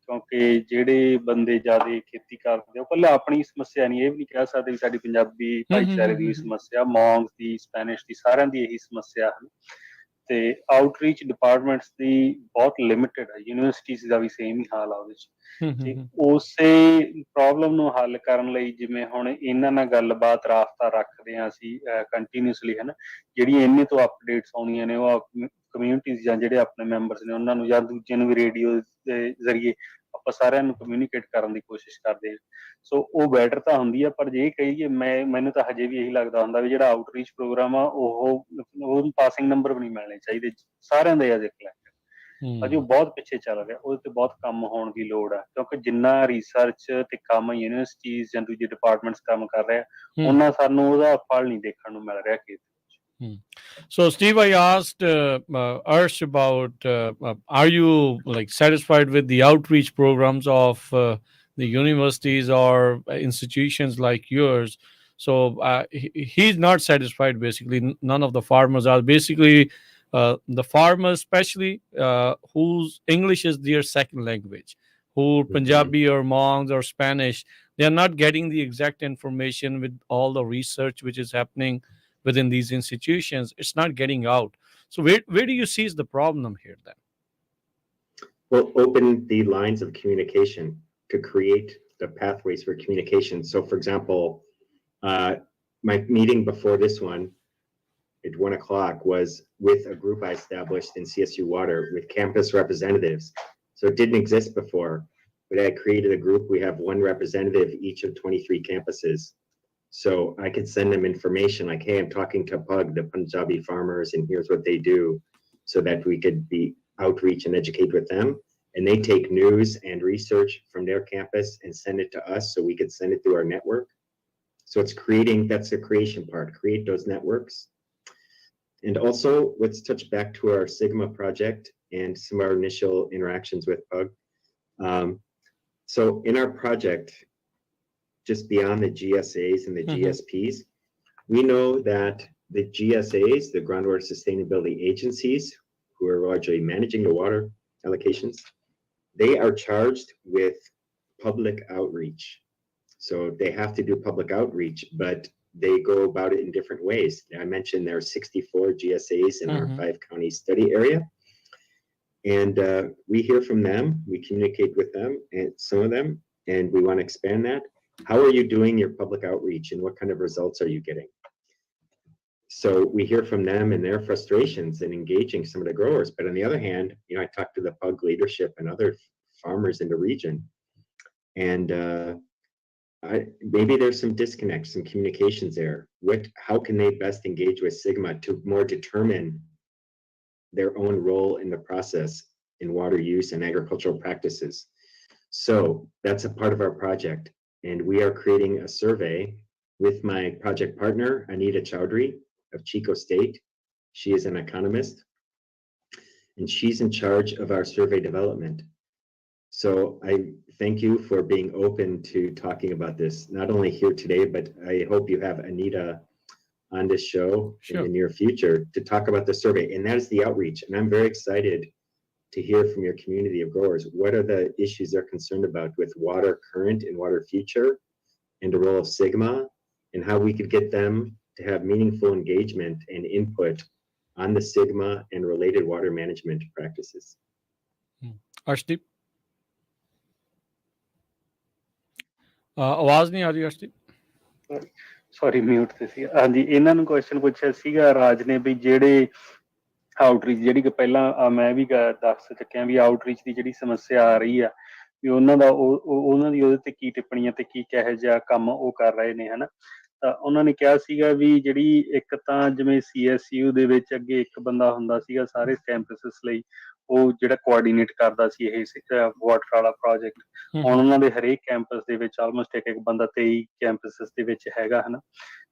ਕਿਉਂਕਿ ਜਿਹੜੇ ਬੰਦੇ ਜ਼ਿਆਦਾ ਖੇਤੀ ਕਰਦੇ ਉਹ ਇਕੱਲਾ ਆਪਣੀ ਸਮੱਸਿਆ ਨਹੀਂ, ਇਹ ਵੀ ਨਹੀਂ ਕਹਿ ਸਕਦੇ ਵੀ ਸਾਡੀ ਪੰਜਾਬੀ ਭਾਈਚਾਰੇ ਦੀ ਸਮੱਸਿਆ, ਮੌਂਗ ਦੀ, ਸਪੈਨਿਸ਼ ਦੀ, ਸਾਰਿਆਂ ਦੀ ਇਹੀ ਸਮੱਸਿਆ ਹਨ। ਤੇ ਆਊਟਰੀਚ ਡਿਪਾਰਟਮੈਂਟਸ ਦੀ ਬਹੁਤ ਲਿਮਿਟਡ ਹੈ, ਯੂਨੀਵਰਸਿਟੀਜ਼ ਦਾ ਵੀ ਸੇਮ ਹੀ ਹਾਲ ਆ ਉਹਦੇ 'ਚ। ਤੇ ਉਸੇ ਪ੍ਰੋਬਲਮ ਨੂੰ ਹੱਲ ਕਰਨ ਲਈ ਜਿਵੇਂ ਹੁਣ ਇਹਨਾਂ ਨਾਲ ਗੱਲਬਾਤ ਰਾਬਤਾ ਰੱਖਦੇ ਹਾਂ ਅਸੀਂ ਕੰਟੀਨਿਊਸਲੀ, ਹਨਾ। ਜਿਹੜੀਆਂ ਇੰਨੇ ਤੋਂ ਅਪਡੇਟਸ ਆਉਣੀਆਂ ਨੇ ਉਹ ਕਮਿਊਨਿਟੀਜ਼ ਜਾਂ ਜਿਹੜੇ ਆਪਣੇ ਮੈਂਬਰਸ ਨੇ ਉਹਨਾਂ ਨੂੰ ਜਾਂ ਦੂਜਿਆਂ ਨੂੰ ਵੀ ਰੇਡੀਓ ਦੇ ਜ਼ਰੀਏ ਆਪਾਂ ਸਾਰਿਆਂ ਨੂੰ ਕਮਿਊਨੀਕੇਟ ਕਰਨ ਦੀ ਕੋਸ਼ਿਸ਼ ਕਰਦੇ ਹਾਂ। ਸੋ ਉਹ ਬੈਟਰ ਤਾਂ ਹੁੰਦੀ ਆ, ਪਰ ਜੇ ਕਹੀਏ ਮੈਨੂੰ ਤਾਂ ਹਜੇ ਵੀ ਇਹੀ ਲੱਗਦਾ ਹੁੰਦਾ ਵੀ ਜਿਹੜਾ ਆਊਟਰੀਚ ਪ੍ਰੋਗਰਾਮ ਆ ਉਹ ਪਾਸਿੰਗ ਨੰਬਰ ਵੀ ਨਹੀਂ ਮਿਲਣੇ ਚਾਹੀਦੇ ਸਾਰਿਆਂ ਦੇ ਅਜੇ ਕਲੈਕਟ, ਅਜੇ ਉਹ ਬਹੁਤ ਪਿੱਛੇ ਚੱਲ ਰਿਹਾ। ਉਹਦੇ ਤੇ ਬਹੁਤ ਕੰਮ ਹੋਣ ਦੀ ਲੋੜ ਆ, ਕਿਉਂਕਿ ਜਿੰਨਾ ਰਿਸਰਚ ਤੇ ਕੰਮ ਯੂਨੀਵਰਸਿਟੀਜ਼ ਜਾਂ ਦੂਜੇ ਡਿਪਾਰਟਮੈਂਟਸ ਕੰਮ ਕਰ ਰਹੇ ਆ, ਉਹਨਾਂ ਸਾਨੂੰ ਉਹਦਾ ਫਲ ਨਹੀਂ ਦੇਖਣ ਨੂੰ ਮਿਲ ਰਿਹਾ ਖੇਤ ਵਿੱਚ। So, Steve, I asked Arsh about are you like satisfied with the outreach programs of the universities or institutions like yours? So he's not satisfied. Basically, none of the farmers are. Basically, the farmers, especially whose English is their second language, who Punjabi or Mongs or Spanish, they are not getting the exact information with all the research which is happening within these institutions. It's not getting out. So where do you see is the problem here then? Well, open the lines of communication to create the pathways for communication. So for example, my meeting before this one at 1 o'clock was with a group I established in CSU-Water with campus representatives. So it didn't exist before, but I created a group. We have one representative each of 23 campuses. So I could send them information like, hey, I'm talking to PAGG, the Punjabi farmers, and here's what they do, so that we could be outreach and educate with them. And they take news and research from their campus and send it to us so we could send it through our network. So it's creating, that's the creation part, create those networks. And also, let's touch back to our Sigma project and some of our initial interactions with PAGG. So in our project, just beyond the GSAs and the GSPs, we know that the GSAs, the groundwater sustainability agencies, who are largely managing the water allocations, they are charged with public outreach. So they have to do public outreach, but they go about it in different ways. I mentioned there are 64 GSAs in our 5-county study area. And we hear from them, we communicate with them, and some of them, and we want to expand that. How are you doing your public outreach and what kind of results are you getting? So we hear from them and their frustrations in engaging some of the growers. But on the other hand, you know, I talked to the PAGG leadership and other farmers in the region. And maybe there's some disconnect, some communications there. How can they best engage with Sigma to more determine their own role in the process in water use and agricultural practices? So that's a part of our project. And we are creating a survey with my project partner, Anita Chowdhury of Chico State. She is an economist, and she's in charge of our survey development. So I thank you for being open to talking about this, not only here today, but I hope you have Anita on this show in the near future to talk about the survey. And that is the outreach. And I'm very excited to hear from your community of growers. What are the issues they're concerned about with water current and water future and the role of Sigma, and how we could get them to have meaningful engagement and input on the Sigma and related water management practices. Arshdeep? ਆਵਾਜ਼ ਨਹੀਂ ਆ ਰਹੀ Arshdeep? Sorry mute ਤੇ ਸੀ। ਹਾਂਜੀ, ਇਹਨਾਂ ਨੂੰ question ਪੁੱਛਿਆ ਸੀਗਾ ਰਾਜ ਨੇ ਵੀ ਜਿਹੜੇ ਆਊਟਰੀਚ ਜਿਹੜੀ ਕਿ ਪਹਿਲਾਂ ਮੈਂ ਵੀ ਦੱਸ ਚੁੱਕਿਆ ਵੀ ਆਊਟਰੀਚ ਦੀ ਜਿਹੜੀ ਸਮੱਸਿਆ ਆ ਰਹੀ ਆ ਵੀ ਉਹਨਾਂ ਦਾ ਉਹਨਾਂ ਦੀ ਉਹਦੇ ਤੇ ਕੀ ਟਿੱਪਣੀਆਂ ਤੇ ਕੀ ਕਿਹੋ ਜਿਹਾ ਕੰਮ ਉਹ ਕਰ ਰਹੇ ਨੇ ਹਨਾ। ਤਾਂ ਉਹਨਾਂ ਨੇ ਕਿਹਾ ਸੀਗਾ ਵੀ ਜਿਹੜੀ ਇੱਕ ਤਾਂ ਜਿਵੇਂ CSU ਦੇ ਵਿੱਚ ਅੱਗੇ ਇੱਕ ਬੰਦਾ ਹੁੰਦਾ ਸੀਗਾ ਸਾਰੇ ਕੈਂਪਸਸ ਲਈ, ਉਹ ਜਿਹੜਾ ਕੋਆਰਡੀਨੇਟ ਕਰਦਾ ਸੀ ਇਹ ਵਾਟਰ ਵਾਲਾ ਪ੍ਰੋਜੈਕਟ। ਹੁਣ ਉਹਨਾਂ ਦੇ ਹਰੇਕ ਕੈਂਪਸ ਦੇ ਵਿੱਚ ਆਲਮੋਸਟ ਇੱਕ ਬੰਦਾ 23 ਕੈਂਪਸਸ ਦੇ ਵਿੱਚ ਹੈਗਾ ਹਨਾ।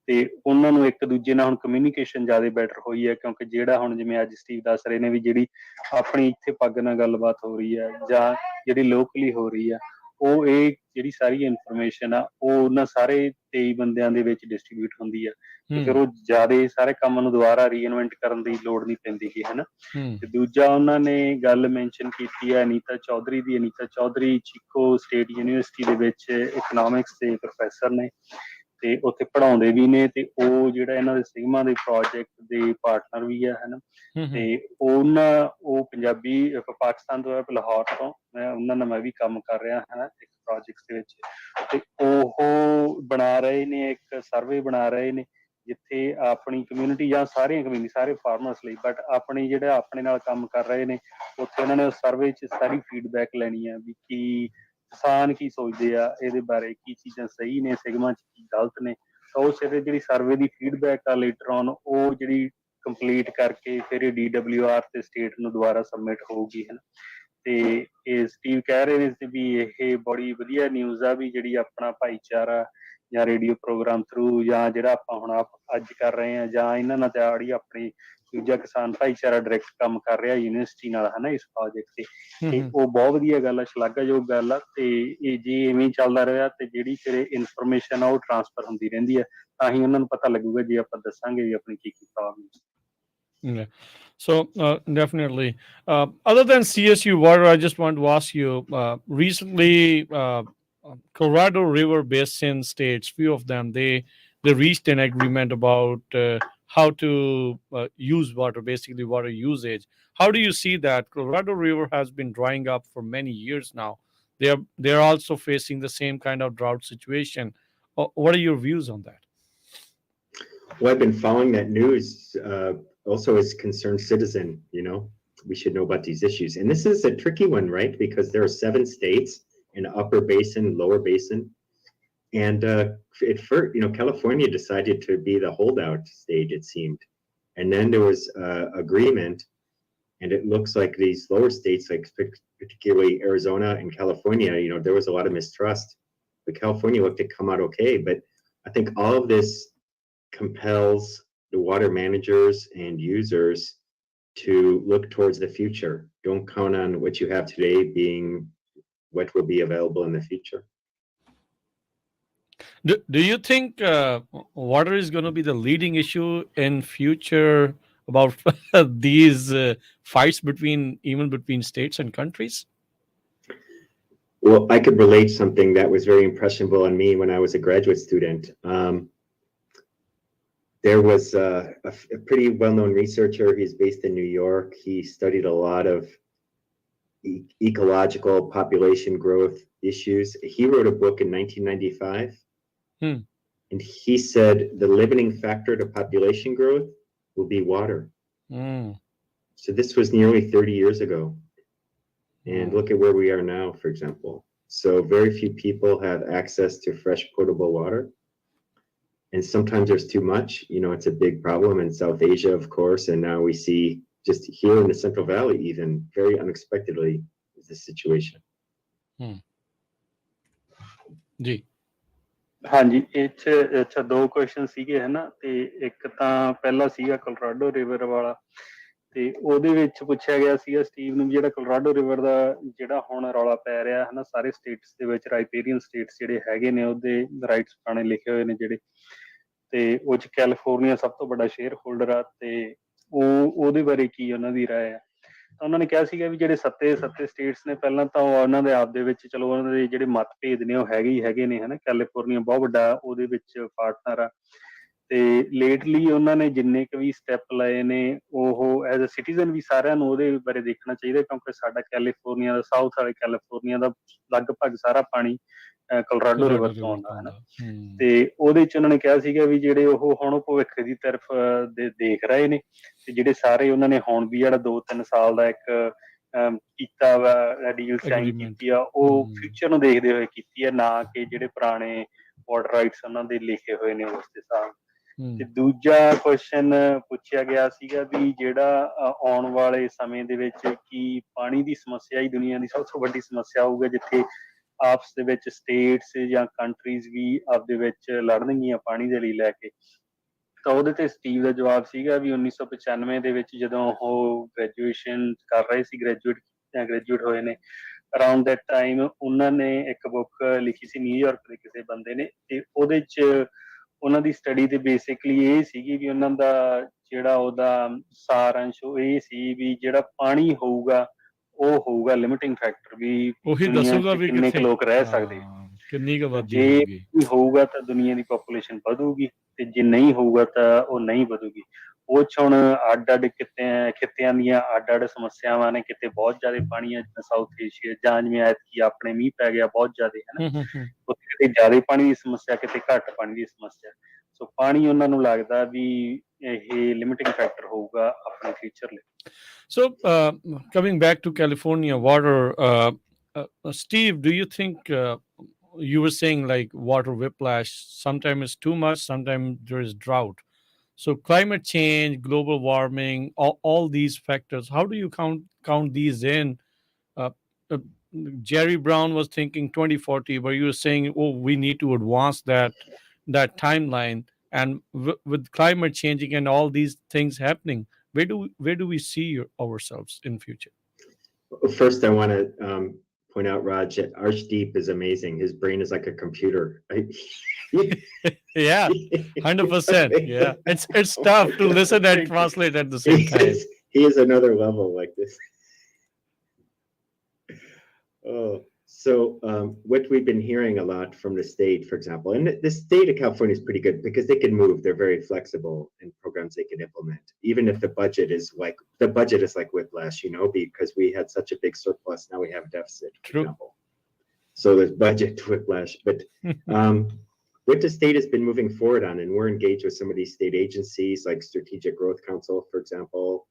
ਤੇ ਉਹਨਾਂ ਨੂੰ ਇੱਕ ਦੂਜੇ ਨਾਲ ਹੁਣ ਕਮਿਊਨੀਕੇਸ਼ਨ ਜ਼ਿਆਦਾ ਬੈਟਰ ਹੋਈ ਹੈ, ਕਿਉਂਕਿ ਜਿਹੜਾ ਹੁਣ ਜਿਵੇਂ ਅੱਜ ਸਟੀਵ ਦੱਸ ਰਹੇ ਨੇ ਵੀ ਜਿਹੜੀ ਆਪਣੀ ਇੱਥੇ ਪੱਗ ਨਾਲ ਗੱਲਬਾਤ ਹੋ ਰਹੀ ਹੈ ਜਾਂ ਜਿਹੜੀ ਲੋਕਲੀ ਹੋ ਰਹੀ ਆ, ਉਹ ਇਹ ਜਿਹੜੀ ਸਾਰੀ ਇਨਫੋਰਮੇਸ਼ਨ ਆ ਉਹ ਉਹਨਾਂ ਸਾਰੇ 23 ਬੰਦਿਆਂ ਦੇ ਵਿੱਚ ਡਿਸਟਰੀਬਿਊਟ ਹੁੰਦੀ ਆ, ਤੇ ਫਿਰ ਉਹ ਜ਼ਿਆਦਾ ਸਾਰੇ ਕੰਮ ਨੂੰ ਦੁਬਾਰਾ ਰੀਇਨਵੈਂਟ ਕਰਨ ਦੀ ਲੋੜ ਨਹੀਂ ਪੈਂਦੀ ਗੀ ਹਨਾ। ਤੇ ਦੂਜਾ ਉਹਨਾਂ ਨੇ ਗੱਲ ਮੈਂਸ਼ਨ ਕੀਤੀ ਹੈ ਅਨੀਤਾ ਚੌਧਰੀ ਦੀ। ਅਨੀਤਾ ਚੌਧਰੀ ਚੀਕੋ ਸਟੇਟ ਯੂਨੀਵਰਸਿਟੀ ਦੇ ਵਿੱਚ ਇਕਨੋਮਿਕਸ ਦੇ ਪ੍ਰੋਫੈਸਰ ਨੇ ਤੇ ਉੱਥੇ ਪੜ੍ਹਾਉਂਦੇ ਵੀ ਨੇ, ਤੇ ਉਹ ਜਿਹੜਾ ਇਹਨਾਂ ਦੇ ਸਿਗਮਾ ਦੇ ਪ੍ਰੋਜੈਕਟ ਦੇ ਪਾਰਟਨਰ ਵੀ ਆ ਹਨਾ। ਤੇ ਉਹ ਪੰਜਾਬੀ ਪਾਕਿਸਤਾਨ ਤੋਂ ਹੈ, ਲਾਹੌਰ ਤੋਂ। ਉਹਨਾਂ ਨਾਲ ਮੈਂ ਵੀ ਕੰਮ ਕਰ ਰਿਹਾ ਹਾਂ ਇੱਕ ਪ੍ਰੋਜੈਕਟ ਦੇ ਵਿੱਚ। ਤੇ ਉਹ ਬਣਾ ਰਹੇ ਨੇ ਇੱਕ ਸਰਵੇ ਬਣਾ ਰਹੇ ਨੇ ਜਿੱਥੇ ਆਪਣੀ ਕਮਿਊਨਿਟੀ ਜਾਂ ਸਾਰੀਆਂ ਕਮਿਊਨਿਟੀ ਸਾਰੇ ਫਾਰਮਰਸ ਲਈ, ਬਟ ਆਪਣੀ ਜਿਹੜਾ ਆਪਣੇ ਨਾਲ ਕੰਮ ਕਰ ਰਹੇ ਨੇ ਉੱਥੇ ਉਹਨਾਂ ਨੇ ਉਸ ਸਰਵੇ 'ਚ ਸਾਰੀ ਫੀਡਬੈਕ ਲੈਣੀ ਆ ਵੀ ਕੀ ਕਿਸਾਨ ਕੀ ਸੋਚਦੇ ਆ ਇਹਦੇ ਬਾਰੇ, ਕੀ ਚੀਜ਼ਾਂ ਸਹੀ ਨੇ ਸਿਗਮਾ 'ਚ, ਕੀ ਗਲਤ ਨੇ। ਤਾਂ ਉਸ ਜਿਹੜੀ ਸਰਵੇ ਦੀ ਫੀਡਬੈਕ ਆ ਲੇਟਰ ਔਨ ਉਹ ਜਿਹੜੀ ਕੰਪਲੀਟ ਕਰਕੇ ਫਿਰ ਇਹ DWR ਤੇ ਸਟੇਟ ਨੂੰ ਦੁਬਾਰਾ ਸਬਮਿਟ ਹੋਊਗੀ ਹਨਾ। ਤੇ ਇਹ ਸਟੀਵ ਕਹਿ ਰਹੇ ਨੇ ਵੀ ਇਹ ਬੜੀ ਵਧੀਆ ਨਿਊਜ਼ ਆ ਵੀ ਜਿਹੜੀ ਆਪਣਾ ਭਾਈਚਾਰਾ ਜਾਂ ਰੇਡੀਓ ਪ੍ਰੋਗਰਾਮ ਥਰੂ ਜਾਂ ਜਿਹੜਾ ਆਪਾਂ ਹੁਣ ਅੱਜ ਕਰ ਰਹੇ ਹਾਂ ਜਾਂ ਇਹਨਾਂ ਨਾਲ ਜਿਹੜੀ ਆਪਣੀ ਦੂਜਾ ਕਿਸਾਨ ਭਾਈਚਾਰਾ ਡਾਇਰੈਕਟ ਕੰਮ ਕਰ ਰਿਹਾ ਯੂਨੀਵਰਸਿਟੀ ਨਾਲ ਹਨਾ ਇਸ ਪ੍ਰੋਜੈਕਟ ਤੇ ਉਹ ਬਹੁਤ ਵਧੀਆ ਗੱਲ ਆ, ਸ਼ਲਾਘਾਯੋਗ ਗੱਲ ਆ। ਤੇ ਇਹ ਜੇ ਇਵੇਂ ਚੱਲਦਾ ਰਿਹਾ ਤੇ ਜਿਹੜੀ ਫਿਰ ਇਨਫੋਰਮੇਸ਼ਨ ਆ ਉਹ ਟਰਾਂਸਫਰ ਹੁੰਦੀ ਰਹਿੰਦੀ ਹੈ, ਤਾਂ ਹੀ ਉਹਨਾਂ ਨੂੰ ਪਤਾ ਲੱਗੂਗਾ ਜੇ ਆਪਾਂ ਦੱਸਾਂਗੇ ਵੀ ਆਪਣੀ ਕੀ problem. Yeah. So definitely. Other than CSU-Water, I just want to ask you. Recently, Colorado River Basin states, few of them, they reached an agreement about how to use water, basically water usage. How do you see that? Colorado River has been drying up for many years now. They are also facing the same kind of drought situation. What are your views on that? Well, I've been following that news. Also, as a concerned citizen, we should know about these issues. And this is a tricky one, right? Because there are 7 states, an upper basin, lower basin. And at first, California decided to be the holdout state, it seemed. And then there was agreement. And it looks like these lower states, like particularly Arizona and California, there was a lot of mistrust. But California looked to come out okay. But I think all of this compels the water managers and users to look towards the future. Don't count on what you have today being what will be available in the future. Do you think water is going to be the leading issue in future about these fights even between states and countries? Well, I could relate something that was very impressionable on me when I was a graduate student. There was a pretty well-known researcher. He's based in New York. He studied a lot of ecological population growth issues. He wrote a book in 1995, and he said the limiting factor to population growth will be water. So this was nearly 30 years ago. And look at where we are now, for example. So very few people have access to fresh potable water. And sometimes there's too much, it's a big problem in South Asia, of course. And now we see just here in the Central Valley, even very unexpectedly, is this situation. ਜੀ ਹਾਂਜੀ, ਅੱਛਾ 2 question ਸੀਗੇ ਹਨਾ। ਤੇ ਇੱਕ ਤਾਂ ਪਹਿਲਾ ਸੀਗਾ ਕੋਲੋਰਾਡੋ ਰਿਵਰ ਵਾਲਾ, ਤੇ ਉਹਦੇ ਵਿੱਚ ਪੁੱਛਿਆ ਗਿਆ ਸੀਗਾ ਸਟੀਵ ਨੂੰ ਜਿਹੜਾ ਕੋਲੋਰਾਡੋ ਰਿਵਰ ਦਾ ਜਿਹੜਾ ਹੁਣ ਰੌਲਾ ਪੈ ਰਿਹਾ ਹਨਾ ਸਾਰੇ ਸਟੇਟਸ ਦੇ ਵਿੱਚ, ਰਾਈਪੇਰੀਅਨ ਸਟੇਟਸ ਜਿਹੜੇ ਹੈਗੇ ਨੇ ਉਹਦੇ ਰਾਈਟਸ ਪੁਰਾਣੇ ਲਿਖੇ ਹੋਏ ਨੇ ਜਿਹੜੇ, ਤੇ ਉਹ 'ਚ ਕੈਲੀਫੋਰਨੀਆ ਸਭ ਤੋਂ ਵੱਡਾ ਸ਼ੇਅਰ ਹੋਲਡਰ ਆ। ਤੇ ਉਹਦੇ ਬਾਰੇ ਕੀ ਉਹਨਾਂ ਦੀ ਰਾਏ ਆ? ਤਾਂ ਉਹਨਾਂ ਨੇ ਕਿਹਾ ਸੀਗਾ ਵੀ ਜਿਹੜੇ ਸੱਤੇ ਸਟੇਟਸ ਨੇ ਪਹਿਲਾਂ ਤਾਂ ਉਹਨਾਂ ਦੇ ਆਪ ਦੇ ਵਿੱਚ ਚਲੋ ਉਹਨਾਂ ਦੇ ਜਿਹੜੇ ਮਤਭੇਦ ਨੇ ਉਹ ਹੈਗੇ ਨੇ ਹਨਾ। ਕੈਲੀਫੋਰਨੀਆ ਬਹੁਤ ਵੱਡਾ ਉਹਦੇ ਵਿੱਚ ਪਾਰਟਨਰ ਆ, ਤੇ ਲੇਟਲੀ ਉਹਨਾਂ ਨੇ ਜਿੰਨੇ ਕੁ ਵੀ ਸਟੈਪ ਲਏ ਨੇ ਉਹ ਐਜ਼ ਅ ਸਿਟੀਜ਼ਨ ਵੀ ਸਾਰਿਆਂ ਨੂੰ ਉਹਦੇ ਬਾਰੇ ਦੇਖਣਾ ਚਾਹੀਦਾ, ਕਿਉਂਕਿ ਸਾਡਾ ਕੈਲੀਫੋਰਨੀਆ ਦਾ, ਸਾਊਥ ਵਾਲੇ ਕੈਲੀਫੋਰਨੀਆ ਦਾ ਲਗਭਗ ਸਾਰਾ ਪਾਣੀ ਕੋਲੋਰਾਡੋ ਰਿਵਰ ਤੋਂ ਆਉਂਦਾ ਹੈ ਨਾ। ਤੇ ਉਹਦੇ 'ਚ ਉਹਨਾਂ ਨੇ ਕਿਹਾ ਸੀਗਾ ਵੀ ਜਿਹੜੇ ਉਹ ਹੁਣ ਭਵਿੱਖ ਦੀ ਤਰਫ ਦੇਖ ਰਹੇ ਨੇ, ਤੇ ਜਿਹੜੇ ਸਾਰੇ ਉਹਨਾਂ ਨੇ ਹੁਣ ਵੀ ਜਿਹੜਾ 2-3 ਸਾਲ ਦਾ ਇੱਕ ਕੀਤਾ ਵਾ ਡੀਲ ਸਾਈਨ ਕੀਤੀ ਆ, ਉਹ ਫਿਊਚਰ ਨੂੰ ਦੇਖਦੇ ਹੋਏ ਕੀਤੀ ਆ, ਨਾ ਕਿ ਜਿਹੜੇ ਪੁਰਾਣੇ ਵਾਟਰ ਰਾਈਟਸ ਉਹਨਾਂ ਦੇ ਲਿਖੇ ਹੋਏ ਨੇ ਉਸ ਦੇ ਹਿਸਾਬ। ਤੇ ਦੂਜਾ ਕੁਐਸਚਨ ਪੁੱਛਿਆ ਗਿਆ ਸੀਗਾ ਵੀ ਜਿਹੜਾ ਆਉਣ ਵਾਲੇ ਸਮੇਂ ਦੇ ਵਿੱਚ ਕੀ ਪਾਣੀ ਦੀ ਸਮੱਸਿਆ ਹੀ ਦੁਨੀਆ ਦੀ ਸਭ ਤੋਂ ਵੱਡੀ ਸਮੱਸਿਆ ਹੋਊਗਾ, ਜਿੱਥੇ ਆਪਸ ਦੇ ਵਿੱਚ ਸਟੇਟਸ ਜਾਂ ਕੰਟਰੀਜ਼ ਵੀ ਆਪਦੇ ਵਿੱਚ ਲੜਨਗੀਆਂ ਪਾਣੀ ਦੇ ਲਈ ਲੈ ਕੇ। ਤਾਂ ਉਹਦੇ ਤੇ ਸਟੀਵ ਦਾ ਜਵਾਬ ਸੀਗਾ ਵੀ 1995 ਦੇ ਵਿੱਚ ਜਦੋਂ ਉਹ ਗ੍ਰੈਜੂਏਸ਼ਨ ਕਰ ਰਹੇ ਸੀ, ਗ੍ਰੈਜੂਏਟ ਹੋਏ ਨੇ, ਅਰਾਊਂਡ ਦੈਟ ਟਾਈਮ ਉਹਨਾਂ ਨੇ ਇੱਕ ਬੁੱਕ ਲਿਖੀ ਸੀ ਨਿਊਯਾਰਕ ਦੇ ਕਿਸੇ ਬੰਦੇ ਨੇ, ਤੇ ਉਹਦੇ 'ਚ ਉਹਨਾਂ ਦੀ ਸਟੱਡੀ ਤੇ ਬੇਸਿਕਲੀ ਇਹ ਸੀਗੀ ਵੀ ਉਹਨਾਂ ਦਾ ਜਿਹੜਾ ਉਹਦਾ ਸਾਰਾਂਸ਼ ਇਹ ਸੀ ਵੀ ਜਿਹੜਾ ਪਾਣੀ ਹੋਊਗਾ ਉਹ ਹੋਊਗਾ ਲਿਮਿਟਿੰਗ ਫੈਕਟਰ, ਵੀ ਦੁਨੀਆ 'ਚ ਕਿੰਨੇ ਕੁ ਲੋਕ ਰਹਿ ਸਕਦੇ, ਜੇ ਹੋਊਗਾ ਤਾਂ ਦੁਨੀਆ ਦੀ ਪਾਪੂਲੇਸ਼ਨ ਵਧੂਗੀ, ਤੇ ਜੇ ਨਹੀਂ ਹੋਊਗਾ ਤਾਂ ਉਹ ਨਹੀਂ ਵਧੂਗੀ। ਉਹ 'ਚ ਹੁਣ ਅੱਡ ਖਿੱਤਿਆਂ ਦੀਆਂ ਅੱਡ ਸਮੱਸਿਆਵਾਂ ਨੇ, ਕਿਤੇ ਬਹੁਤ ਜ਼ਿਆਦਾ ਪਾਣੀ ਹੈ ਜਿਵੇਂ ਸਾਊਥ ਏਸ਼ੀਆ, ਜਾਂ ਜਿਵੇਂ ਐਤਕੀ ਆਪਣੇ ਮੀਂਹ ਪੈ ਗਿਆ ਬਹੁਤ ਜ਼ਿਆਦਾ ਹਨਾ, ਉੱਥੇ ਕਿਤੇ ਜ਼ਿਆਦਾ ਪਾਣੀ ਦੀ ਸਮੱਸਿਆ, ਕਿਤੇ ਘੱਟ ਪਾਣੀ ਦੀ ਸਮੱਸਿਆ। ਸੋ ਪਾਣੀ ਉਹਨਾਂ ਨੂੰ ਲੱਗਦਾ ਵੀ ਇਹ ਲਿਮਿਟਿੰਗ ਫੈਕਟਰ ਹੋਊਗਾ ਆਪਣੇ ਫਿਊਚਰ ਲਈ। So coming back to California water, Steve, do you think you were saying like water whiplash, sometimes it's too much, sometimes there is drought. So climate change, global warming, all these factors, how do you count these in Jerry Brown was thinking 2040, but you were saying, oh, we need to advance that timeline. And with climate changing and all these things happening, where do we see ourselves in future? First, I want to point out, Raj, that Arshdeep is amazing. His brain is like a computer. Yeah, 100%. Yeah, it's tough to listen and translate at the same time. He is another level like this. Oh, so what we've been hearing a lot from the state, for example, and the state of California is pretty good because they can move. They're very flexible in programs they can implement, even if the budget is like whiplash, because we had such a big surplus, now we have a deficit, for True. example. So there's budget whiplash, but what the state has been moving forward on, and we're engaged with some of these state agencies like Strategic Growth Council, for example,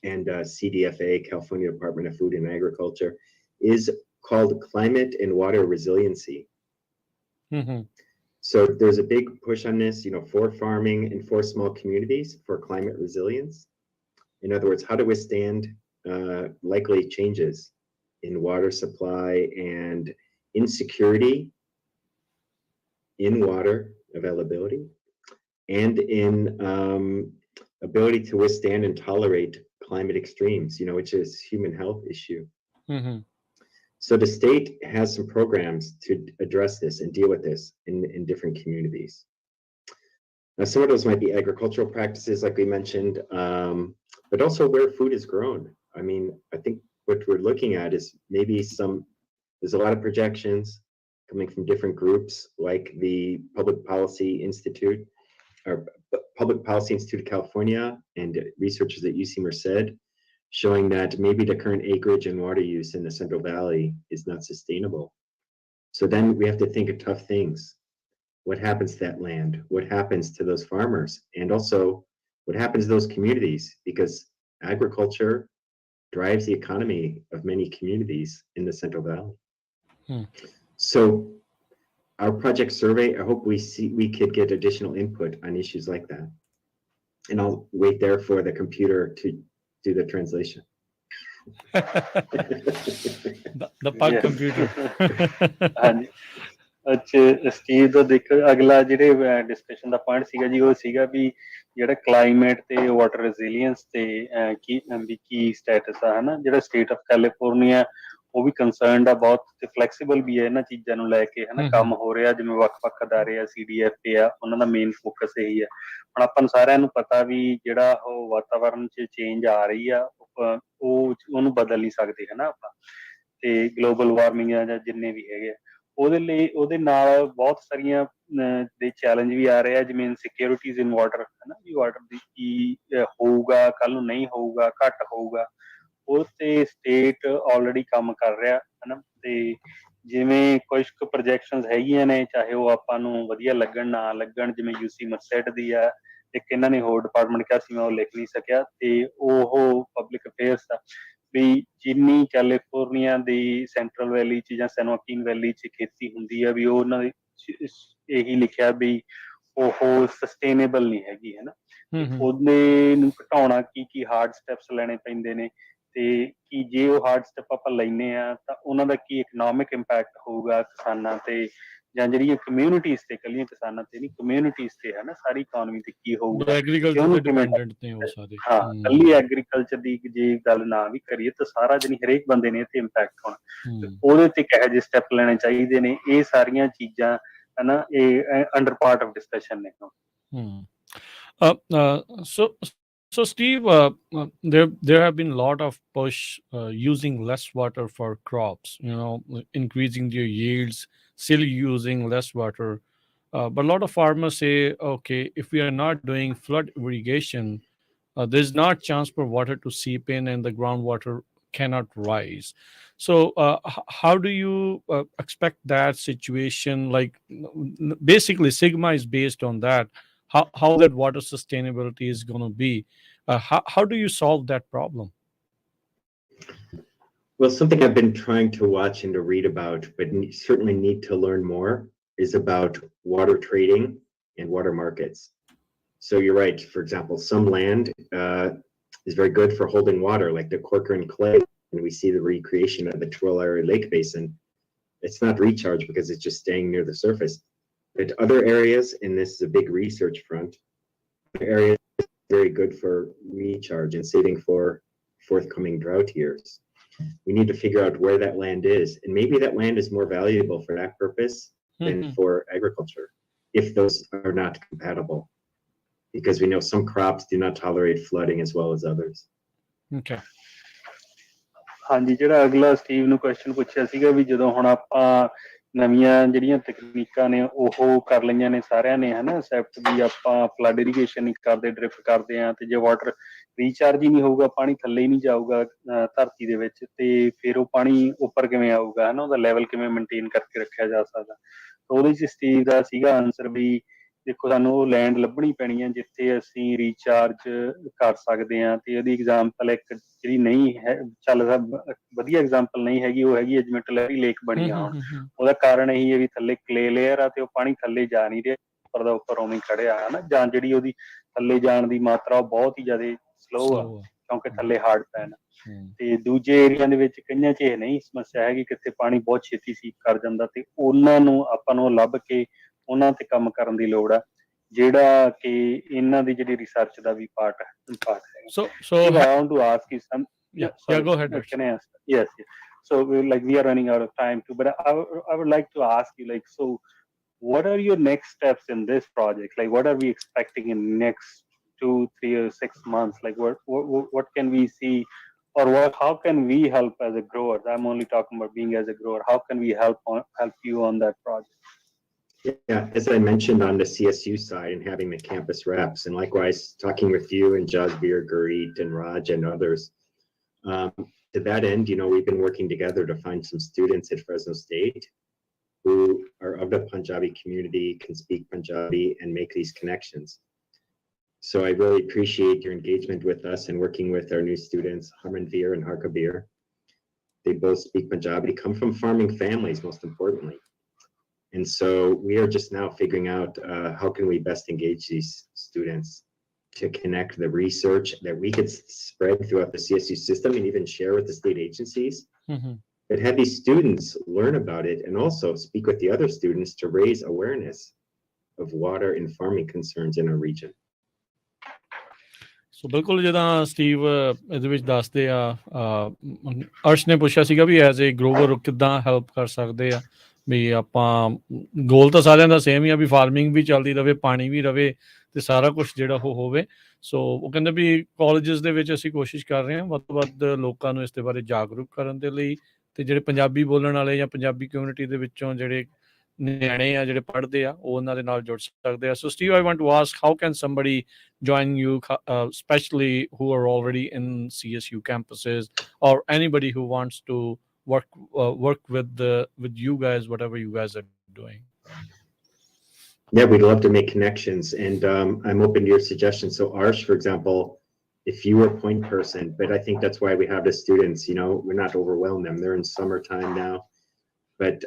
and CDFA, California Department of Food and Agriculture, is called Climate and Water Resiliency. Mm-hmm. So there's a big push on this, for farming and for small communities for climate resilience. In other words, how to withstand likely changes in water supply and insecurity in water availability and in ability to withstand and tolerate climate extremes, which is human health issue. Mm-hmm. So the state has some programs to address this and deal with this in different communities. Now, some of those might be agricultural practices, like we mentioned, but also where food is grown. I mean, I think what we're looking at is maybe there's a lot of projections coming from different groups, like the Public Policy Institute of California and researchers at UC Merced, showing that maybe the current acreage and water use in the Central Valley is not sustainable. So then we have to think of tough things. What happens to that land? What happens to those farmers? And also, what happens to those communities? Because agriculture drives the economy of many communities in the Central Valley. So our project survey, I hope we could get additional input on issues like that. And I'll wait there for the computer to do the translation. the PAGG computer. ਹਾਂਜੀ ਅੱਛਾ Steve ਦਾ ਦੇਖ ਅਗਲਾ ਜਿਹੜੇ discussion ਦਾ point ਸੀਗਾ ਜੀ ਉਹ ਸੀਗਾ ਵੀ ਜਿਹੜਾ ਕਲਾਈਮੇਟ ਤੇ ਵਾਟਰ ਰੈਜ਼ਿਲੀਅੰਸ ਤੇ ਕੀ ਸਟੇਟਸ ਆ ਹਨਾ ਜਿਹੜਾ ਸਟੇਟ ਆਫ ਕੈਲੀਫੋਰਨੀਆ ਉਹ ਵੀ ਕੰਸਰਨਡ ਆ ਬਹੁਤ ਤੇ ਫਲੈਕਸੀਬਲ ਵੀ ਹੈ ਇਹਨਾਂ ਚੀਜ਼ਾਂ ਨੂੰ ਲੈ ਕੇ ਹਨਾ ਕੰਮ ਹੋ ਰਿਹਾ ਜਿਵੇਂ ਵੱਖ-ਵੱਖ ਅਦਾਰੇ ਆ CDFA ਆ ਉਹਨਾਂ ਦਾ ਮੇਨ ਫੋਕਸ ਇਹੀ ਹੈ ਹੁਣ ਆਪਾਂ ਨੂੰ ਸਾਰਿਆਂ ਨੂੰ ਪਤਾ ਵੀ ਜਿਹੜਾ ਉਹ ਵਾਤਾਵਰਨ 'ਚ ਚੇਂਜ ਆ ਰਹੀ ਆ ਉਹਨੂੰ ਬਦਲ ਨਹੀਂ ਸਕਦੇ ਹਨਾ ਆਪਾਂ ਤੇ ਗਲੋਬਲ ਵਾਰਮਿੰਗ ਆ ਜਾਂ ਜਿੰਨੇ ਵੀ ਹੈਗੇ ਆ ਉਹਦੇ ਨਾਲ ਬਹੁਤ ਸਾਰੀਆਂ ਦੇ ਚੈਲੰਜ ਵੀ ਆ ਰਹੇ ਆ ਜਿਵੇਂ ਇਨਸਿਕਿਉਰਿਟੀਜ਼ ਇਨ ਵਾਟਰ ਹਨਾ ਵੀ ਵਾਟਰ ਦੀ ਕੀ ਹੋਊਗਾ ਕੱਲ ਨੂੰ ਨਹੀਂ ਹੋਊਗਾ ਘੱਟ ਹੋਊਗਾ ਉਹ ਤੇ ਸਟੇਟ ਆਲਰੇਡੀ ਕੰਮ ਕਰ ਰਿਹਾ ਹਨਾ ਤੇ ਜਿਵੇਂ ਕੁਝ ਕੁ ਪ੍ਰੋਜੈਕਸ਼ਨਸ ਹੈਗੀਆਂ ਨੇ ਚਾਹੇ ਉਹ ਆਪਾਂ ਨੂੰ ਵਧੀਆ ਲੱਗਣ ਨਾ ਲੱਗਣ ਜਿਵੇਂ UC ਮਰਸੈਟ ਦੀ ਆ ਇੱਕ ਇਹਨਾਂ ਨੇ ਹੋਰ ਡਿਪਾਰਟਮੈਂਟ ਕਿਹਾ ਸੀ ਮੈਂ ਉਹ ਲਿਖ ਨਹੀਂ ਸਕਿਆ ਤੇ ਉਹ ਪਬਲਿਕ ਅਫੇਅਰਸ ਦਾ ਵੀ ਜਿੰਨੀ ਕੈਲੀਫੋਰਨੀਆ ਦੀ ਸੈਂਟਰਲ ਵੈਲੀ 'ਚ ਜਾਂ ਸੈਨ ਜੋaquin ਵੈਲੀ 'ਚ ਖੇਤੀ ਹੁੰਦੀ ਆ ਵੀ ਉਹ ਉਹਨਾਂ ਦੀ ਇਹੀ ਲਿਖਿਆ ਵੀ ਉਹ ਸਸਟੇਨੇਬਲ ਨਹੀਂ ਹੈਗੀ ਹੈ ਨਾ ਉਹਦੇ ਨੂੰ ਘਟਾਉਣਾ ਕੀ ਹਾਰਡ ਸਟੈਪਸ ਲੈਣੇ ਪੈਂਦੇ ਨੇ ਤੇ ਕਿ ਜੇ ਉਹ ਹਾਰਡ ਸਟੈਪ ਆਪਾਂ ਲੈਂਦੇ ਆ ਤਾਂ ਉਹਨਾਂ ਦਾ ਕੀ ਇਕਨੋਮਿਕ ਇੰਪੈਕਟ ਹੋਊਗਾ ਕਿਸਾਨਾਂ ਤੇ ਜਾਂ ਜਿਹੜੀਆਂ ਕਮਿਊਨਿਟੀਜ਼ ਤੇ ਇਕੱਲੀਆਂ ਕਿਸਾਨਾਂ ਤੇ ਨਹੀਂ ਕਮਿਊਨਿਟੀਜ਼ ਤੇ ਹੈ ਨਾ ਸਾਰੀ ਇਕਨੋਮੀ ਤੇ ਕੀ ਹੋਊਗਾ ਐਗਰੀਕਲਚਰ ਤੇ ਡਿਪੈਂਡੈਂਟ ਨੇ ਉਹ ਸਾਰੇ ਹਾਂ ਇਕੱਲੀ ਐਗਰੀਕਲਚਰ ਦੀ ਜੇ ਗੱਲ ਨਾ ਵੀ ਕਰੀਏ ਤਾਂ ਸਾਰਾ ਜਿਹੜੀ ਹਰੇਕ ਬੰਦੇ ਨੇ ਤੇ ਇੰਪੈਕਟ ਹੋਣਾ ਉਹਦੇ ਤੇ ਕਿਹੋ ਜਿਹੇ ਸਟੈਪ ਲੈਣੇ ਚਾਹੀਦੇ ਨੇ ਇਹ ਸਾਰੀਆਂ ਚੀਜ਼ਾਂ ਹਨਾ ਇਹ ਅੰਡਰ ਪਾਰਟ ਆਫ ਡਿਸਕਸ਼ਨ ਨੇ So Steve, there have been a lot of push using less water for crops, increasing their yields, still using less water. But a lot of farmers say, okay, if we are not doing flood irrigation, there's not chance for water to seep in and the groundwater cannot rise. So how do you expect that situation? Like basically Sigma is based on that. How that water sustainability is going to be. How do you solve that problem? Well, something I've been trying to watch and to read about, but certainly need to learn more, is about water trading and water markets. So you're right. For example, some land is very good for holding water, like the Corcoran clay and we see the recreation of the Tuolari Lake Basin, it's not recharge because it's just staying near the surface. But other areas, and this is a big research front, areas very good for recharge and saving for forthcoming drought years. We need to figure out where that land is, and maybe that land is more valuable for that purpose than for agriculture, if those are not compatible, because we know some crops do not tolerate flooding as well as others. Okay. ਹਾਂਜੀ, ਜਿਹੜਾ ਅਗਲਾ Steve ਨੂੰ question ਪੁੱਛਿਆ ਸੀਗਾ ਵੀ ਜਦੋਂ ਹੁਣ ਆਪਾਂ ਨਵੀਆਂ ਜਿਹੜੀਆਂ ਤਕਨੀਕਾਂ ਨੇ ਉਹ ਕਰ ਲਈਆਂ ਨੇ ਸਾਰਿਆਂ ਨੇ, ਹਨਾ, ਐਕਸੈਪਟ ਵੀ ਆਪਾਂ ਫਲੱਡ ਇਰੀਗੇਸ਼ਨ ਨਹੀਂ ਕਰਦੇ, ਡ੍ਰਿਪ ਕਰਦੇ ਆ, ਤੇ ਜੇ ਵਾਟਰ ਰੀਚਾਰਜ ਹੀ ਨਹੀਂ ਹੋਊਗਾ, ਪਾਣੀ ਥੱਲੇ ਹੀ ਨਹੀਂ ਜਾਊਗਾ ਧਰਤੀ ਦੇ ਵਿੱਚ, ਤੇ ਫਿਰ ਉਹ ਪਾਣੀ ਉੱਪਰ ਕਿਵੇਂ ਆਊਗਾ, ਹਨਾ, ਉਹਦਾ ਲੈਵਲ ਕਿਵੇਂ ਮੇਨਟੇਨ ਕਰਕੇ ਰੱਖਿਆ ਜਾ ਸਕਦਾ। ਉਹਦੇ 'ਚ ਸਟੀਵ ਦਾ ਸੀਗਾ ਆਨਸਰ ਵੀ ਦੇਖੋ ਸਾਨੂੰ ਉਹ ਲੈਂਡ ਲੱਭਣੀ ਪੈਣੀ ਹੈ ਜਿੱਥੇ ਅਸੀਂ ਰੀਚਾਰਜ ਕਰ ਸਕਦੇ ਹਾਂ, ਤੇ ਉਹਦੀ ਐਗਜ਼ਾਮਪਲ ਇੱਕ ਜਿਹੜੀ ਨਹੀਂ ਹੈ ਚੱਲਦਾ ਵਧੀਆ ਐਗਜ਼ਾਮਪਲ ਨਹੀਂ ਹੈਗੀ, ਉਹ ਹੈਗੀ ਜਿਵੇਂ ਟਲੈਰੀ ਲੇਕ ਬਣੀ ਆ ਹੁਣ। ਉਹਦਾ ਕਾਰਨ ਇਹੀ ਹੈ ਵੀ ਥੱਲੇ ਕਲੇ ਲੇਅਰ ਆ ਤੇ ਉਹ ਪਾਣੀ ਥੱਲੇ ਜਾ ਨਹੀਂ ਰਿਹਾ, ਉੱਪਰ ਦਾ ਉੱਪਰ ਉਵੇਂ ਖੜਿਆ, ਹਨਾ, ਜਾਂ ਜਿਹੜੀ ਉਹਦੀ ਥੱਲੇ ਜਾਣ ਦੀ ਮਾਤਰਾ ਉਹ ਬਹੁਤ ਹੀ ਜ਼ਿਆਦਾ ਸਲੋ ਆ ਕਿਉਂਕਿ ਥੱਲੇ ਹਾਰਡ ਪੈਣ। ਤੇ ਦੂਜੇ ਏਰੀਆ ਦੇ ਵਿੱਚ ਕਈਆਂ 'ਚ ਇਹ ਨਹੀਂ ਸਮੱਸਿਆ ਹੈਗੀ, ਕਿੱਥੇ ਪਾਣੀ ਬਹੁਤ ਛੇਤੀ ਸੀਪ ਕਰ ਜਾਂਦਾ, ਤੇ ਉਹਨਾਂ ਨੂੰ ਆਪਾਂ ਨੂੰ ਲੱਭ ਕੇ ਉਹਨਾਂ ਤੇ ਕੰਮ ਕਰਨ ਦੀ ਲੋੜ ਆ, ਜਿਹੜਾ ਕਿ ਇਹਨਾਂ ਦੀ ਜਿਹੜੀ ਰਿਸਰਚ ਦਾ ਵੀ ਪਾਰਟ ਹੈ। So I want to ask you some. Yeah, go ahead. Can I ask? Yes. So like we are running out of time too, but I would like to ask you, like, so what are your next steps in this project? Like, what are we expecting in next 2, 3 or 6 months? Like, what can we see, or how can we help as a grower? I'm only talking about being as a grower. How can we help you on that project? Yeah, as I mentioned on the CSU side and having the campus reps, and likewise talking with you and Jasbir, Garit, and Raj and others, to that end, we've been working together to find some students at Fresno State who are of the Punjabi community, can speak Punjabi, and make these connections. So I really appreciate your engagement with us and working with our new students, Harmanveer and Harkabir. They both speak Punjabi, come from farming families, most importantly. And so we are just now figuring out how can we best engage these students to connect the research that we could spread throughout the CSU system and even share with the state agencies. But have these students learn about it and also speak with the other students to raise awareness of water and farming concerns in our region. ਸੋ ਬਿਲਕੁਲ ਜਿੱਦਾਂ Steve ਇਹਦੇ ਵਿੱਚ ਦੱਸਦੇ ਆ, ਅਰਸ਼ ਨੇ ਪੁੱਛਿਆ ਸੀਗਾ ਵੀ as a Grover ਕਿੱਦਾਂ ਹੈਲਪ ਕਰ ਸਕਦੇ ਆ, ਵੀ ਆਪਾਂ ਗੋਲ ਤਾਂ ਸਾਰਿਆਂ ਦਾ ਸੇਮ ਹੀ ਆ ਵੀ ਫਾਰਮਿੰਗ ਵੀ ਚੱਲਦੀ ਰਹੇ, ਪਾਣੀ ਵੀ ਰਹੇ, ਤੇ ਸਾਰਾ ਕੁਛ ਜਿਹੜਾ ਉਹ ਹੋਵੇ। ਸੋ ਉਹ ਕਹਿੰਦੇ ਵੀ ਕਾਲਜਿਸ ਦੇ ਵਿੱਚ ਅਸੀਂ ਕੋਸ਼ਿਸ਼ ਕਰ ਰਹੇ ਹਾਂ ਵੱਧ ਤੋਂ ਵੱਧ ਲੋਕਾਂ ਨੂੰ ਇਸ ਦੇ ਬਾਰੇ ਜਾਗਰੂਕ ਕਰਨ ਦੇ ਲਈ, ਤੇ ਜਿਹੜੇ ਪੰਜਾਬੀ ਬੋਲਣ ਵਾਲੇ ਜਾਂ ਪੰਜਾਬੀ ਕਮਿਊਨਿਟੀ ਦੇ ਵਿੱਚੋਂ ਜਿਹੜੇ ਨਿਆਣੇ ਆ ਜਿਹੜੇ ਪੜ੍ਹਦੇ ਆ ਉਹ ਉਹਨਾਂ ਦੇ ਨਾਲ ਜੁੜ ਸਕਦੇ ਆ। ਸੋ Steve, I want to ask, how can somebody join you, especially who are already in CSU campuses, or anybody who wants to work with you guys, whatever you guys are doing? Yeah, we'd love to make connections, and I'm open to your suggestions. So Arsh, for example, if you were a point person, but I think that's why we have the students, we're not overwhelm them. They're in summertime now, but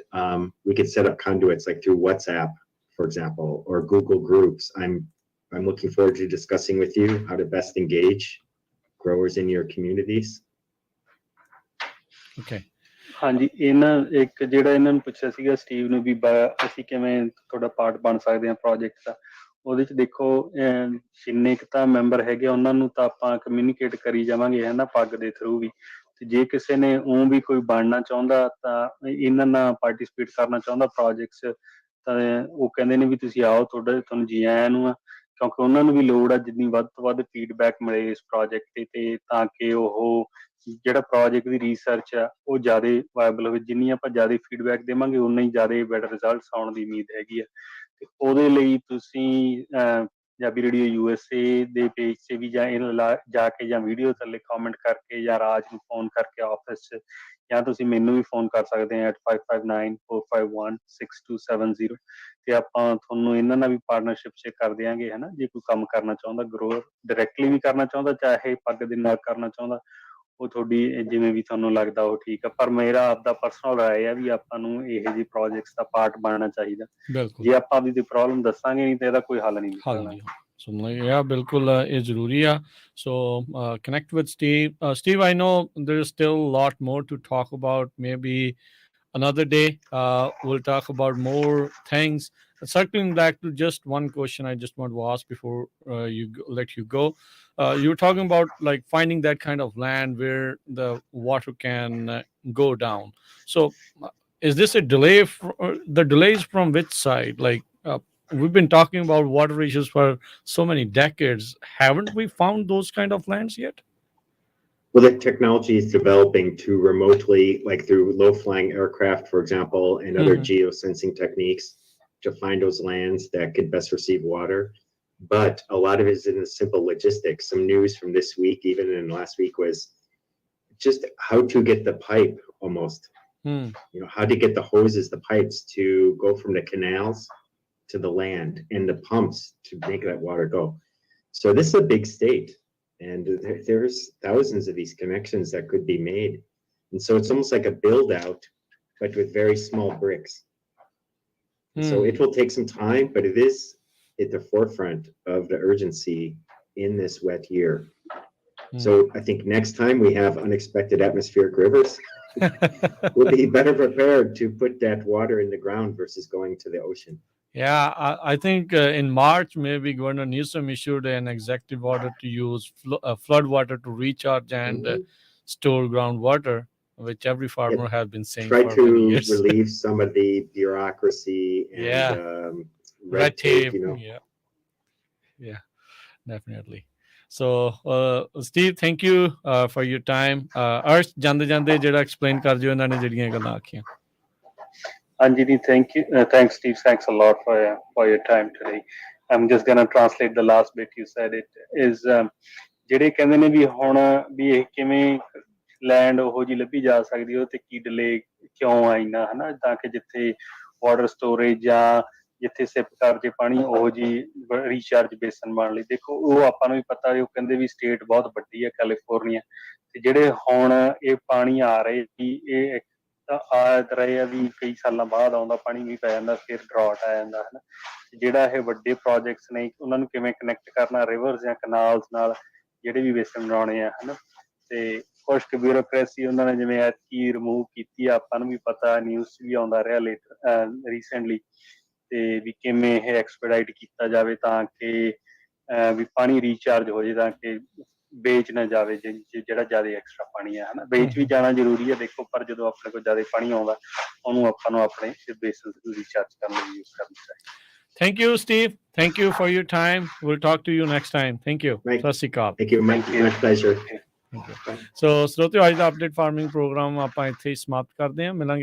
we could set up conduits like through WhatsApp, for example, or Google Groups. I'm looking forward to discussing with you how to best engage growers in your communities. Okay. ਹਾਂਜੀ, ਇੱਕ ਜਿਹੜਾ ਇਹਨਾਂ ਨੂੰ ਪੁੱਛਿਆ ਸੀਗਾ Steve ਨੂੰ ਵੀ ਅਸੀਂ ਕਿਵੇਂ ਤੁਹਾਡਾ ਪਾਰਟ ਬਣ ਸਕਦੇ ਹਾਂ ਪ੍ਰੋਜੈਕਟ ਦਾ, ਉਹਦੇ 'ਚ ਦੇਖੋ ਜਿੰਨੇ ਕੁ ਤਾਂ ਮੈਂਬਰ ਹੈਗੇ ਉਹਨਾਂ ਨੂੰ ਤਾਂ ਆਪਾਂ ਕਮਿਊਨੀਕੇਟ ਕਰੀ ਜਾਵਾਂਗੇ, ਹੈ ਨਾ, ਪੱਗ ਦੇ ਥਰੂ ਵੀ। ਤੇ ਜੇ ਕਿਸੇ ਨੇ ਵੀ ਕੋਈ ਬਣਨਾ ਚਾਹੁੰਦਾ ਤਾਂ ਇਹਨਾਂ ਨਾਲ ਪਾਰਟੀਸਪੇਟ ਕਰਨਾ ਚਾਹੁੰਦਾ ਪ੍ਰੋਜੈਕਟਸ, ਤਾਂ ਉਹ ਕਹਿੰਦੇ ਨੇ ਵੀ ਤੁਸੀਂ ਆਓ, ਤੁਹਾਨੂੰ ਜੀ ਆਇਆਂ ਨੂੰ ਆ, ਕਿਉਂਕਿ ਉਹਨਾਂ ਨੂੰ ਵੀ ਲੋੜ ਆ ਜਿੰਨੀ ਵੱਧ ਤੋਂ ਵੱਧ ਫੀਡਬੈਕ ਮਿਲੇ ਇਸ ਪ੍ਰੋਜੈਕਟ ਤੇ ਤਾਂ ਕਿ ਉਹ ਜਿਹੜਾ ਪ੍ਰੋਜੈਕਟ ਦੀ ਰਿਸਰਚ ਆ ਉਹ ਜ਼ਿਆਦਾ ਵਾਇਬਲ ਹੋਵੇ। ਜਿੰਨੀ ਆਪਾਂ ਜ਼ਿਆਦਾ ਫੀਡਬੈਕ ਦੇਵਾਂਗੇ ਉਨਾ ਹੀ ਜ਼ਿਆਦਾ ਬੈਟਰ ਰਿਜ਼ਲਟਸ ਆਉਣ ਦੀ ਉਮੀਦ ਹੈਗੀ ਆ। ਤੇ ਉਹਦੇ ਲਈ ਤੁਸੀਂ ਪੰਜਾਬੀ ਰੇਡੀਓ USA ਦੇ ਪੇਜ 'ਤੇ ਵੀ ਜਾ ਕੇ ਜਾਂ ਵੀਡੀਓ ਥੱਲੇ ਕਮੈਂਟ ਕਰਕੇ ਜਾਂ ਰਾਜ ਨੂੰ ਫੋਨ ਕਰਕੇ ਆਫਿਸ 'ਚ, ਜਾਂ ਤੁਸੀਂ ਮੈਨੂੰ ਵੀ ਫੋਨ ਕਰ ਸਕਦੇ ਆ 8559451627 ਤੇ ਆਪਾਂ ਤੁਹਾਨੂੰ ਇਹਨਾਂ ਨਾਲ ਵੀ ਪਾਰਟਨਰਸ਼ਿਪ 'ਚ ਕਰ ਦਿਆਂਗੇ, ਹੈ ਨਾ। ਜੇ ਕੋਈ ਕੰਮ ਕਰਨਾ ਚਾਹੁੰਦਾ, ਗਰੋਅਰ ਡਾਇਰੈਕਟਲੀ ਵੀ ਕਰਨਾ ਚਾਹੁੰਦਾ, ਚਾਹੇ ਪੱਗ ਦੇ ਨਾਲ ਕਰਨਾ ਚਾਹੁੰਦਾ, ਉਹ ਤੁਹਾਡੀ ਜਿਵੇਂ ਵੀ ਤੁਹਾਨੂੰ ਲੱਗਦਾ ਉਹ ਠੀਕ ਆ। ਪਰ ਮੇਰਾ ਆਪਦਾ ਪਰਸਨਲ ਰਾਏ ਆ ਵੀ ਆਪਾਂ ਨੂੰ ਇਹੋ ਜਿਹੇ ਪ੍ਰੋਜੈਕਟਸ ਦਾ ਪਾਰਟ ਬਣਨਾ ਚਾਹੀਦਾ। ਜੇ ਆਪਾਂ ਆਪਦੀ ਪ੍ਰੋਬਲਮ ਦੱਸਾਂਗੇ ਨਹੀਂ ਤਾਂ ਇਹਦਾ ਕੋਈ ਹੱਲ ਨਹੀਂ ਨਿਕਲਣਾ। So yeah, बिल्कुल ये ज़रूरी है. So connect with Steve. Steve, I know there's still a lot more to talk about. Maybe another day we'll talk about more things. Circling back to just one question, I just want to ask before let you go. You were talking about like finding that kind of land where the water can go down. So is this a delay? The delays from which side? Like we've been talking about water issues for so many decades. Haven't we found those kind of lands yet? Well, the technology is developing to remotely, like through low-flying aircraft, for example, and other geosensing techniques to find those lands that could best receive water. But a lot of it is in the simple logistics. Some news from this week, even in last week, was just how to get the pipe almost. You know, how to get the hoses, the pipes to go from the canals to the land and the pumps to make that water go. So this is a big state. And there's thousands of these connections that could be made. And so it's almost like a build out, but with very small bricks. So it will take some time, but it is at the forefront of the urgency in this wet year. So I think next time we have unexpected atmospheric rivers, we'll be better prepared to put that water in the ground versus going to the ocean. Yeah, I think in March, maybe Governor Newsom issued an executive order to use flood water to recharge and store groundwater, which every farmer has been saying Try for many to years. relieve some of the bureaucracy and red tape, you know. Yeah, definitely. So, Steve, thank you for your time. Arsh, jande jande jeda explain kar diyo ਇਹਨਾਂ ਨੇ ਜਿਹੜੀਆਂ ਗੱਲਾਂ ਆਖੀਆਂ. Anjali, thank you. Thanks, Steve. Thanks a lot for your time today. I'm just gonna translate the last bit you said. It is ਜਿਹੜੇ ਕਹਿੰਦੇ ਨੇ ਵੀ ਹੁਣ ਵੀ ਇਹ ਕਿਵੇਂ ਲੈਂਡ ਉਹੋ ਜੀ ਲੱਭੀ ਜਾ ਸਕਦੀ ਉਹ ਤੇ ਕੀ ਡਿਲੇ ਕਿਉਂ ਆਈ ਨਾ ਹਨਾ ਤਾਂ ਕਿ ਜਿੱਥੇ ਵਾਟਰ ਸਟੋਰੇਜ ਜਾਂ ਜਿੱਥੇ ਸਿਪ ਕਰ ਜੇ ਪਾਣੀ ਉਹੋ ਜੀ ਰੀਚਾਰਜ ਬੇਸਨ ਬਣ ਲਈ ਦੇਖੋ ਉਹ ਆਪਾਂ ਨੂੰ ਵੀ ਪਤਾ ਉਹ ਕਹਿੰਦੇ ਵੀ ਸਟੇਟ ਬਹੁਤ ਵੱਡੀ ਹੈ ਕੈਲੀਫੋਰਨੀਆ ਤੇ ਜਿਹੜੇ ਹੁਣ ਇਹ ਪਾਣੀ ਆ ਰਹੇ ਸੀ ਇਹ ਆ ਰਹੇ ਆ ਵੀ ਕਈ ਸਾਲਾਂ ਬਾਅਦ ਆਉਂਦਾ ਪਾਣੀ ਵੀ ਪੈ ਜਾਂਦਾ ਫਿਰ ਡਰਾਟ ਆ ਜਾਂਦਾ ਹਨਾ ਜਿਹੜਾ ਇਹ ਵੱਡੇ ਪ੍ਰੋਜੈਕਟਸ ਨੇ ਉਹਨਾਂ ਨੂੰ ਕਿਵੇਂ ਕਨੈਕਟ ਕਰਨਾ ਰਿਵਰਸ ਜਾਂ ਕਨਾਲਸ ਨਾਲ ਜਿਹੜੇ ਵੀ ਬੇਸਨ ਬਣਾਉਣੇ ਆ ਹਨਾ ਤੇ ਕੁਛ ਕੁ ਬਿਊਰੋਕ੍ਰੇਸੀ ਉਹਨਾਂ ਨੇ ਜਿਵੇਂ ਐਤਕੀ ਰਿਮੂਵ ਕੀਤੀ ਆ ਆਪਾਂ ਨੂੰ ਵੀ ਪਤਾ ਨਿਊਜ਼ 'ਚ ਵੀ ਆਉਂਦਾ ਰਿਹਾ ਰੀਸੈਂਟਲੀ ਤੇ ਵੀ ਕਿਵੇਂ ਇਹ ਐਕਸਪੀਡਾਈਟ ਕੀਤਾ ਜਾਵੇ ਤਾਂ ਕਿ ਵੀ ਪਾਣੀ ਰੀਚਾਰਜ ਹੋ ਜਾਏ ਤਾਂ ਕਿ ਵੇਚ ਨਾ ਜਾਵੇ ਜਿਹੜਾ ਜ਼ਿਆਦਾ ਐਕਸਟਰਾ ਪਾਣੀ ਹੈ ਹਨਾ ਵੇਚ ਵੀ ਜਾਣਾ ਜ਼ਰੂਰੀ ਹੈ ਦੇਖੋ ਪਰ ਜਦੋਂ ਆਪਣੇ ਕੋਲ ਜ਼ਿਆਦਾ ਪਾਣੀ ਆਉਂਦਾ ਉਹਨੂੰ ਆਪਾਂ ਨੂੰ ਆਪਣੇ ਬੇਸਨ ਤੇ ਰੀਚਾਰਜ ਕਰਨ ਲਈ ਯੂਜ਼ ਕਰਨਾ ਚਾਹੀਦਾ Thank you, Steve. Thank you for your time. We'll talk to you next time. Thank you. ਸਤਿ ਸ਼੍ਰੀ ਅਕਾਲ. Thank you. My pleasure. ਸੋ ਸਰੋਤਿਓ ਅੱਜ ਦਾ ਅਪਡੇਟ ਫਾਰਮਿੰਗ ਪ੍ਰੋਗਰਾਮ ਆਪਾਂ ਇੱਥੇ ਹੀ ਸਮਾਪਤ ਕਰਦੇ ਹਾਂ ਮਿਲਾਂਗੇ